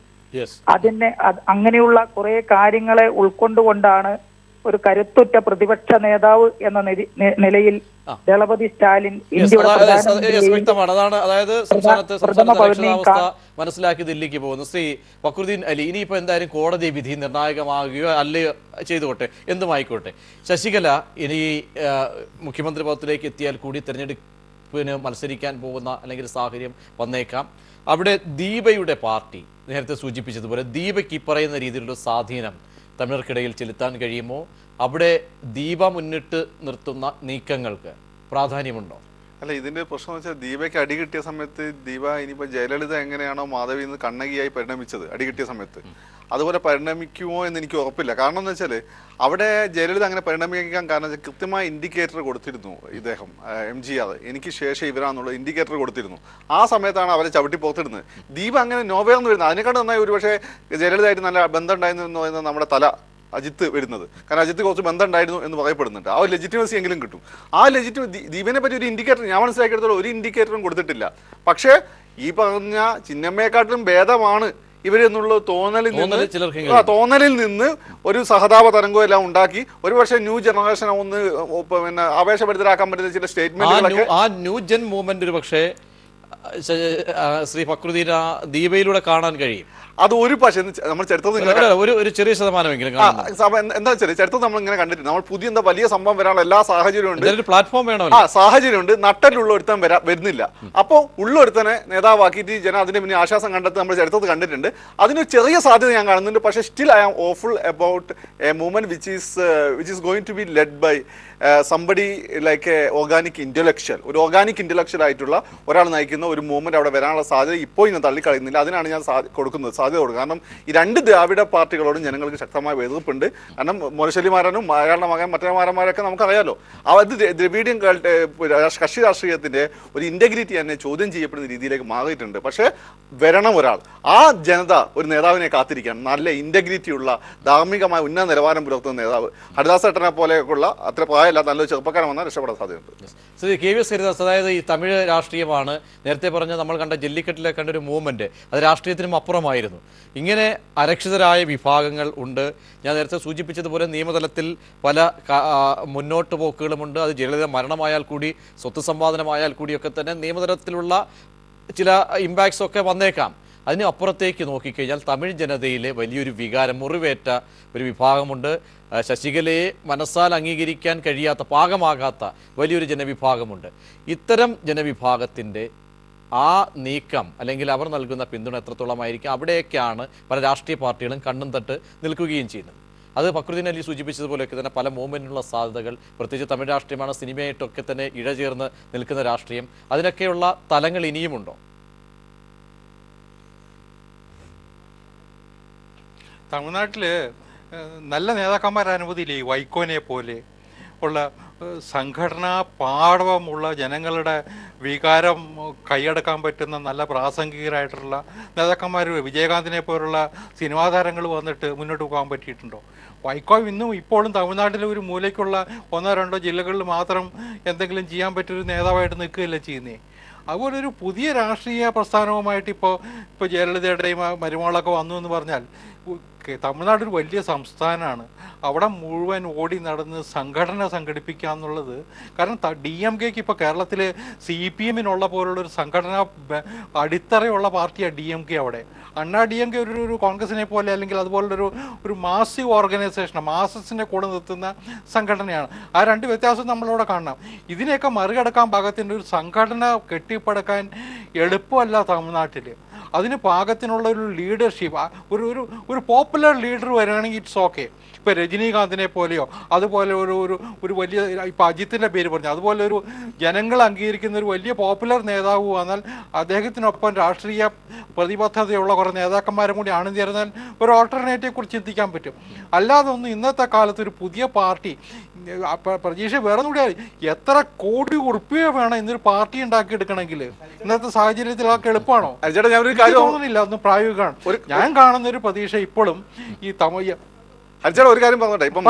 അങ്ങനെയുള്ള കുറെ കാര്യങ്ങളെ ഉൾക്കൊണ്ടുകൊണ്ടാണ് ഒരു കരുത്തുറ്റ പ്രതിപക്ഷ നേതാവ് എന്ന നിലയിൽ ദളപതി സ്റ്റാലിൻ വ്യക്തമാണ്. അതാണ്, അതായത് സംസ്ഥാനത്തെ രക്ഷാവസ്ഥ മനസ്സിലാക്കി ദില്ലിക്ക് പോകുന്നു. ശ്രീ ഫക്രുദ്ദീൻ അലി, ഇനിയിപ്പോൾ എന്തായാലും കോടതി വിധി നിർണായകമാകുകയോ അല്ലയോ ചെയ്തുകൊട്ടെ, എന്തുമായിക്കോട്ടെ, ശശികല ഇനി മുഖ്യമന്ത്രി പദത്തിലേക്ക് എത്തിയാൽ കൂടി തെരഞ്ഞെടുപ്പിന് മത്സരിക്കാൻ പോകുന്ന അല്ലെങ്കിൽ സാഹചര്യം വന്നേക്കാം. അവിടെ ദീപയുടെ പാർട്ടി നേരത്തെ സൂചിപ്പിച്ചതുപോലെ ദീപയ്ക്ക് ഈ പറയുന്ന രീതിയിലുള്ള സ്വാധീനം തമിഴർക്കിടയിൽ ചെലുത്താൻ കഴിയുമോ? അവിടെ ദീപ മുന്നിട്ട് നിർത്തുന്ന നീക്കങ്ങൾക്ക് പ്രാധാന്യമുണ്ടോ? അല്ല, ഇതിന്റെ പ്രശ്നം എന്ന് വെച്ചാൽ ദീപയ്ക്ക് അടി കിട്ടിയ സമയത്ത് ദീപ ഇനിയിപ്പോൾ ജയലളിത എങ്ങനെയാണോ മാധവി നിന്ന് കണ്ണകിയായി പരിണമിച്ചത് അടി കിട്ടിയ സമയത്ത്, അതുപോലെ പരിണമിക്കുമോ എന്ന് എനിക്ക് ഉറപ്പില്ല. കാരണം എന്ന് വെച്ചാൽ അവിടെ ജയലളിത അങ്ങനെ പരിണമിക്കാൻ കാരണം കൃത്യമായ ഇൻഡിക്കേറ്റർ കൊടുത്തിരുന്നു ഇദ്ദേഹം MGR, എനിക്ക് ശേഷം ഇവരാന്നുള്ള ഇൻഡിക്കേറ്റർ കൊടുത്തിരുന്നു. ആ സമയത്താണ് അവരെ ചവിട്ടി പുറത്തിടുന്നത്. ദീപ അങ്ങനെ നോവേർന്ന് വരുന്നത്. അതിനെക്കാളും നന്നായി ഒരുപക്ഷെ ജയലളിതയായിട്ട് നല്ല ബന്ധം ഉണ്ടായിരുന്നു എന്ന് പറയുന്നത് നമ്മുടെ തല അജിത്ത് വരുന്നത്. കാരണം അജിത്ത് കുറച്ച് ബന്ധം ഉണ്ടായിരുന്നു എന്ന് പറയപ്പെടുന്നുണ്ട്. ആ ഒരു ലെജിറ്റിമസി എങ്കിലും കിട്ടും. ആ ദീപനെ പറ്റി ഒരു ഇൻഡിക്കേറ്റർ ഞാൻ മനസ്സിലാക്കിയെടുത്തോളം ഒരു ഇൻഡിക്കേറ്ററും കൊടുത്തിട്ടില്ല. പക്ഷേ ഈ പറഞ്ഞ ചിന്നമ്മയെക്കാട്ടിലും ഭേദമാണ് ഇവരെന്നുള്ള തോന്നലിൽ നിന്ന് ഒരു സഹതാപ തരംഗം എല്ലാം ഉണ്ടാക്കി ഒരുപക്ഷെ ന്യൂ ജനറേഷൻ ഒന്ന് പിന്നെ ആവേശഭരിതരാക്കാൻ പറ്റുന്ന ചില സ്റ്റേറ്റ്മെന്റുകളൊക്കെ ആ ന്യൂ ജൻ മൂവ്മെന്റ് ഒരു പക്ഷേ ശ്രീ ഫക്രുദ്ദീൻ ദീപയിലൂടെ കാണാൻ കഴിയും. അത് ഒരു പക്ഷേ നമ്മൾ ചരിത്രത്തിൽ ഒരു ചെറിയ ശതമാനമെങ്കിലും എന്താ വെച്ചാൽ ചരിത്രം നമ്മൾ ഇങ്ങനെ കണ്ടിട്ടുണ്ട്. നമ്മൾ പുതിയ എന്താ വലിയ സംഭവം വരാനുള്ള എല്ലാ സാഹചര്യമുണ്ട്, പ്ലാറ്റ്ഫോം വേണോ? സാഹചര്യമുണ്ട്. നട്ടലുള്ള ഒരുത്തൻ വരുന്നില്ല. അപ്പോൾ ഉള്ളൊരുത്തനെ നേതാവാക്കിയിട്ട് ജനം അതിന്റെ പിന്നെ ആശ്വാസം കണ്ടെത്തി നമ്മൾ ചരിത്രത്തിൽ കണ്ടിട്ടുണ്ട്. അതിനൊരു ചെറിയ സാധ്യത ഞാൻ കാണുന്നുണ്ട്. പക്ഷേ still I am awful about a movement which is going to be led by somebody like a organic intellectual, ഒരു ഓർഗാനിക് ഇന്റലക്ച്വൽ ആയിട്ടുള്ള ഒരാൾ നയിക്കുന്ന ഒരു മൂവ്മെന്റ് അവിടെ വരാനുള്ള സാധ്യത ഇപ്പോൾ ഞാൻ തള്ളിക്കളയുന്നില്ല. അതിനാണ് ഞാൻ സാധ്യത കൊടുക്കുന്നത്. കാരണം ഈ രണ്ട് ദ്രാവിഡ പാർട്ടികളോടും ജനങ്ങൾക്ക് ശക്തമായ എതിർപ്പുണ്ട്. കാരണം മുരശലിമാരനും അയാളുടെ മകൻ മറ്റേ മാരന്മാരൊക്കെ നമുക്കറിയാലോ. അത് ദ്രവീഡിയൻ കക്ഷി രാഷ്ട്രീയത്തിന്റെ ഒരു ഇന്റഗ്രിറ്റി തന്നെ ചോദ്യം ചെയ്യപ്പെടുന്ന രീതിയിലേക്ക് മാറിയിട്ടുണ്ട്. പക്ഷേ വരണം ഒരാൾ, ആ ജനത ഒരു നേതാവിനെ കാത്തിരിക്കുകയാണ്. നല്ല ഇന്റഗ്രിറ്റി ഉള്ള ധാർമ്മികമായ ഉന്നത നിലവാരം പുലർത്തുന്ന നേതാവ്. ഹരിദാസ് ഏട്ടനെ പോലെയൊക്കെയുള്ള അത്ര പ്രായ പ്രായമില്ല, നല്ലൊരു ചെറുപ്പക്കാരൻ വന്നാൽ രക്ഷപ്പെടാൻ സാധ്യതയുണ്ട്. Shri K V S Haridas, അതായത് ഈ തമിഴ് രാഷ്ട്രീയമാണ് നേരത്തെ പറഞ്ഞ നമ്മൾ കണ്ട ജല്ലിക്കെട്ടിലെ കണ്ട ഒരു മൂവ്മെന്റ്, അത് രാഷ്ട്രീയത്തിനും അപ്പുറമായിരുന്നു. ഇങ്ങനെ അരക്ഷിതരായ വിഭാഗങ്ങൾ ഉണ്ട്. ഞാൻ നേരത്തെ സൂചിപ്പിച്ചതുപോലെ നിയമതലത്തിൽ പല മുന്നോട്ട് പോക്കുകളുമുണ്ട്. അത് ജയലളിത മരണമായാൽ കൂടി, സ്വത്ത് സമ്പാദനമായാൽ കൂടിയൊക്കെ തന്നെ നിയമതലത്തിലുള്ള ചില ഇമ്പാക്ട്സ് ഒക്കെ വന്നേക്കാം. അതിന് അപ്പുറത്തേക്ക് നോക്കിക്കഴിഞ്ഞാൽ തമിഴ് ജനതയിലെ വലിയൊരു വികാരം, മുറിവേറ്റ ഒരു വിഭാഗമുണ്ട്. ശശികലയെ മനസ്സാൽ അംഗീകരിക്കാൻ കഴിയാത്ത, പാകമാകാത്ത വലിയൊരു ജനവിഭാഗമുണ്ട്. ഇത്തരം ജനവിഭാഗത്തിൻ്റെ ആ നീക്കം അല്ലെങ്കിൽ അവർ നൽകുന്ന പിന്തുണ എത്രത്തോളമായിരിക്കും, അവിടെയൊക്കെയാണ് പല രാഷ്ട്രീയ പാർട്ടികളും കണ്ണും തട്ട് നിൽക്കുകയും ചെയ്യുന്നത്. അത് ഫക്രുദ്ദീൻ അലി സൂചിപ്പിച്ചതുപോലെയൊക്കെ തന്നെ പല മൂവ്മെൻറ്റിനുള്ള സാധ്യതകൾ, പ്രത്യേകിച്ച് തമിഴ് രാഷ്ട്രീയമാണ്, സിനിമയായിട്ടൊക്കെ തന്നെ ഇഴചേർന്ന് നിൽക്കുന്ന രാഷ്ട്രീയം, അതിനൊക്കെയുള്ള തലങ്ങൾ ഇനിയുമുണ്ടോ? തമിഴ്നാട്ടിൽ നല്ല നേതാക്കന്മാർ അനവധിയില്ലേ, വൈക്കോനെ പോലെ ഉള്ള സംഘടനാ പാടവമുള്ള ജനങ്ങളുടെ വികാരം കൈയടക്കാൻ പറ്റുന്ന നല്ല പ്രാസംഗികരായിട്ടുള്ള നേതാക്കന്മാർ, വിജയകാന്തിനെ പോലുള്ള സിനിമാ താരങ്ങൾ വന്നിട്ട് മുന്നോട്ട് പോകാൻ പറ്റിയിട്ടുണ്ടോ? വൈക്കോ ഇന്നും ഇപ്പോഴും തമിഴ്നാട്ടിലെ ഒരു മൂലയ്ക്കുള്ള 1-2 ജില്ലകളിൽ മാത്രം എന്തെങ്കിലും ചെയ്യാൻ പറ്റിയൊരു നേതാവായിട്ട് നിൽക്കുകയല്ലേ ചെയ്യുന്നേ. അതുപോലെ ഒരു പുതിയ രാഷ്ട്രീയ പ്രസ്ഥാനവുമായിട്ട് ഇപ്പോൾ ജയലളിതയുടെയും മരുമകളൊക്കെ വന്നു എന്ന് പറഞ്ഞാൽ, തമിഴ്നാട് ഒരു വലിയ സംസ്ഥാനമാണ്. അവിടെ മുഴുവൻ ഓടി നടന്ന് സംഘടന സംഘടിപ്പിക്കുക എന്നുള്ളത്, കാരണം DMKക്ക് ഇപ്പോൾ കേരളത്തിൽ CPMനുള്ള പോലുള്ളൊരു സംഘടനാ അടിത്തറയുള്ള പാർട്ടിയാണ് DMK. അവിടെ അണ്ണാ DMK ഒരു കോൺഗ്രസിനെ പോലെ അല്ലെങ്കിൽ അതുപോലുള്ളൊരു മാസീവ് ഓർഗനൈസേഷനാണ്, മാസസിനെ കൂടെ നിർത്തുന്ന സംഘടനയാണ്. ആ രണ്ട് വ്യത്യാസം നമ്മളിവിടെ കാണണം. ഇതിനെയൊക്കെ മറികടക്കാൻ പാകത്തിൻ്റെ ഒരു സംഘടന കെട്ടിപ്പടുക്കാൻ എളുപ്പമല്ല തമിഴ്നാട്ടിൽ. അതിന് പാകത്തിനുള്ള ഒരു ലീഡർഷിപ്പ്, ഒരു പോപ്പുലർ ലീഡർ വരികയാണെങ്കിൽ ഇറ്റ്സ് ഓക്കെ. ഇപ്പോൾ രജനീകാന്തിനെ പോലെയോ അതുപോലെ ഒരു വലിയ, ഇപ്പോൾ അജിത്തിൻ്റെ പേര് പറഞ്ഞു, അതുപോലെ ഒരു ജനങ്ങൾ അംഗീകരിക്കുന്ന ഒരു വലിയ പോപ്പുലർ നേതാവ് വന്നാൽ അദ്ദേഹത്തിനൊപ്പം രാഷ്ട്രീയ പ്രതിബദ്ധതയുള്ള കുറേ നേതാക്കന്മാരും കൂടി അണിനിരന്നാൽ ഒരു ഓൾട്ടർനേറ്റീവ് കുറിച്ച് ചിന്തിക്കാൻ പറ്റും. അല്ലാതെ ഒന്നും ഇന്നത്തെ കാലത്ത് ഒരു പുതിയ പാർട്ടി പ്രതീക്ഷ വേറെ കൂടെ എത്ര കോടി ഉറുപ്പിക വേണം ഇന്നൊരു പാർട്ടി ഉണ്ടാക്കിയെടുക്കണമെങ്കിൽ ഇന്നത്തെ സാഹചര്യത്തിൽ അതൊക്കെ എളുപ്പമാണോ? തോന്നുന്നില്ല ഒന്നും പ്രായോഗികമാണ്. ഞാൻ കാണുന്ന ഒരു പ്രതീക്ഷ ഇപ്പോഴും ഈ തമിഴ് അച്ഛാ ഒരു കാര്യം പറഞ്ഞോട്ടെ. ഇപ്പം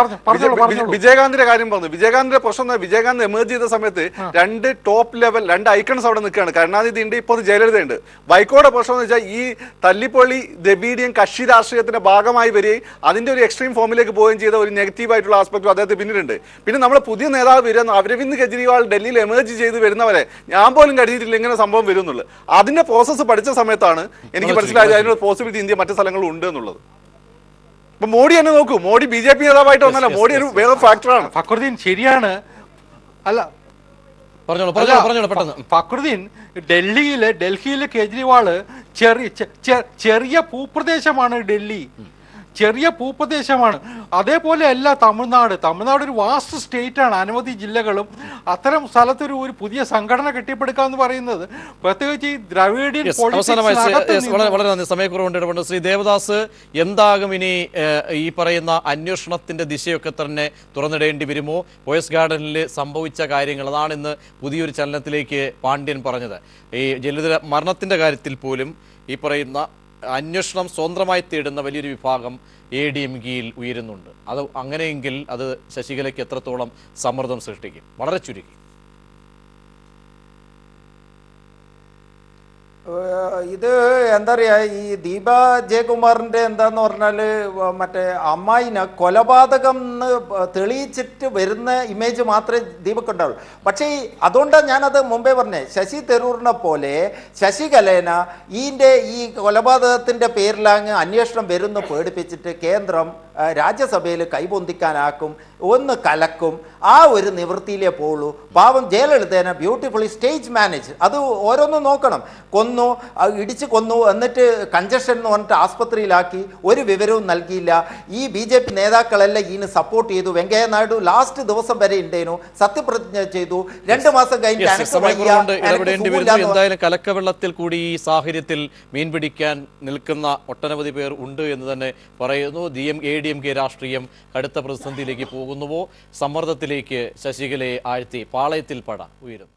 വിജയകാന്തിന്റെ കാര്യം പറഞ്ഞു. വിജയകാന്തിന്റെ പ്രശ്നം, വിജയകാന്ത് എമേർജ് ചെയ്ത സമയത്ത് 2 ടോപ്പ് ലെവൽ 2 ഐക്കൺസ് അവിടെ നിൽക്കുകയാണ്. കരുണാനിധി ഉണ്ട്, ഇപ്പോൾ ജയലളിതയുണ്ട്. വൈക്കോയുടെ പ്രശ്നം എന്ന് വെച്ചാൽ ഈ തല്ലിപ്പൊളി ദ്രവീഡിയൻ കക്ഷി രാഷ്ട്രീയത്തിന്റെ ഭാഗമായി വരികയും അതിന്റെ ഒരു എക്സ്ട്രീം ഫോമിലേക്ക് പോവുകയും ചെയ്ത ഒരു നെഗറ്റീവ് ആയിട്ടുള്ള ആസ്പെക്റ്റും അദ്ദേഹത്തിന് പിന്നിലുണ്ട്. പിന്നെ നമ്മുടെ പുതിയ നേതാവ് വരുന്ന അരവിന്ദ് കെജ്രിവാൾ ഡൽഹിയിൽ എമേർജ് ചെയ്ത് വരുന്നവരെ ഞാൻ പോലും കരുതിയിട്ടില്ല ഇങ്ങനെ സംഭവം വരുന്നുള്ളത്. അതിന്റെ പ്രോസസ്സ് പഠിച്ച സമയത്താണ് എനിക്ക് മനസ്സിലായത് അതിനുള്ള പോസിബിലിറ്റി ഇന്ത്യ മറ്റു സ്ഥലങ്ങളും ഉണ്ട് എന്നുള്ളത്. ഇപ്പൊ മോഡി തന്നെ നോക്കൂ, മോഡി BJP നേതാവായിട്ട് വന്നല്ല, മോഡി ഒരു വേറെ ഫാക്ടറാണ്. ഫക്രുദ്ദീൻ ശരിയാണ്, അല്ല ഫക്രുദ്ദീൻ ഡൽഹിയിലെ കേജ്രിവാള് ചെറിയ ഭൂപ്രദേശമാണ് ഡൽഹി, ചെറിയ ഭൂപ്രദേശമാണ്. അതേപോലെ അല്ല തമിഴ്നാട് ഒരു വാസ്റ്റ് സ്റ്റേറ്റ് ആണ്, അനവധി ജില്ലകളും. അത്തരം സ്ഥലത്തൊരു പുതിയ സംഘടന കെട്ടിപ്പടുക്കുക എന്ന് പറയുന്നത് പ്രത്യേകിച്ച് ഈ ദ്രവിഡിയൻ വളരെ നന്ദി. സമയക്കുറവുണ്ട്, ഇടപെടുന്നു. ശ്രീ ദേവദാസ്, എന്താകും ഇനി ഈ പറയുന്ന അന്വേഷണത്തിന്റെ ദിശയൊക്കെ തന്നെ തുറന്നിടേണ്ടി വരുമോ? പോയസ് ഗാർഡനിൽ സംഭവിച്ച കാര്യങ്ങൾ, അതാണ് ഇന്ന് പുതിയൊരു ചലനത്തിലേക്ക് പാണ്ഡ്യൻ പറഞ്ഞത്. ഈ ജലീല മരണത്തിന്റെ കാര്യത്തിൽ പോലും ഈ പറയുന്ന അന്വേഷണം സ്വന്തമായി തേടുന്ന വലിയൊരു വിഭാഗം ADMKയിൽ ഉയരുന്നുണ്ട്. അത് അങ്ങനെയെങ്കിൽ അത് ശശികലയ്ക്ക് എത്രത്തോളം സമ്മർദ്ദം സൃഷ്ടിക്കും? വളരെ ചുരുക്കി. ഇത് എന്താ പറയുക, ഈ ദീപ ജയകുമാറിൻ്റെ എന്താന്ന് പറഞ്ഞാൽ മറ്റേ അമ്മായിനെ കൊലപാതകം എന്ന് തെളിയിച്ചിട്ട് വരുന്ന ഇമേജ് മാത്രമേ ദീപക്കുണ്ടാവുള്ളൂ. പക്ഷേ അതുകൊണ്ടാണ് ഞാനത് മുമ്പേ പറഞ്ഞത്, ശശി തരൂരിനെ പോലെ ശശികലേന ഈ കൊലപാതകത്തിൻ്റെ പേരിലങ്ങ് അന്വേഷണം വരുന്നു പേടിപ്പിച്ചിട്ട് കേന്ദ്രം രാജ്യസഭയിൽ കൈപൊന്തിക്കാനാക്കും, ഒന്ന് കലക്കും. ആ ഒരു നിവൃത്തിയിലേ പോവുള്ളൂ. പാവം ജയലളിതേനെ ബ്യൂട്ടിഫുള്ളി സ്റ്റേജ് മാനേജ്, അത് ഓരോന്നും നോക്കണം. കൊന്നു, ഇടിച്ച് കൊന്നു, എന്നിട്ട് കൺജഷൻ എന്ന് പറഞ്ഞിട്ട് ആസ്പത്രിയിലാക്കി, ഒരു വിവരവും നൽകിയില്ല. ഈ BJP നേതാക്കളെല്ലാം ഇതിന് സപ്പോർട്ട് ചെയ്തു. വെങ്കയ്യ നായിഡു ലാസ്റ്റ് ദിവസം വരെ ഉണ്ടേനു, സത്യപ്രതിജ്ഞ ചെയ്തു. 2 മാസം കഴിഞ്ഞ് എന്തായാലും കലക്കവെള്ളത്തിൽ കൂടി ഈ സാഹചര്യത്തിൽ മീൻ പിടിക്കാൻ നിൽക്കുന്ന ഒട്ടനവധി പേർ ഉണ്ട് എന്ന് തന്നെ പറയുന്നു. ADMK രാഷ്ട്രീയം കടുത്ത പ്രതിസന്ധിയിലേക്ക് പോകുന്നുവോ? സമ്മർദ്ദത്തിലേക്ക് ശശികലയെ ആഴ്ത്തി പാളയത്തിൽ പട ഉയരുന്നു.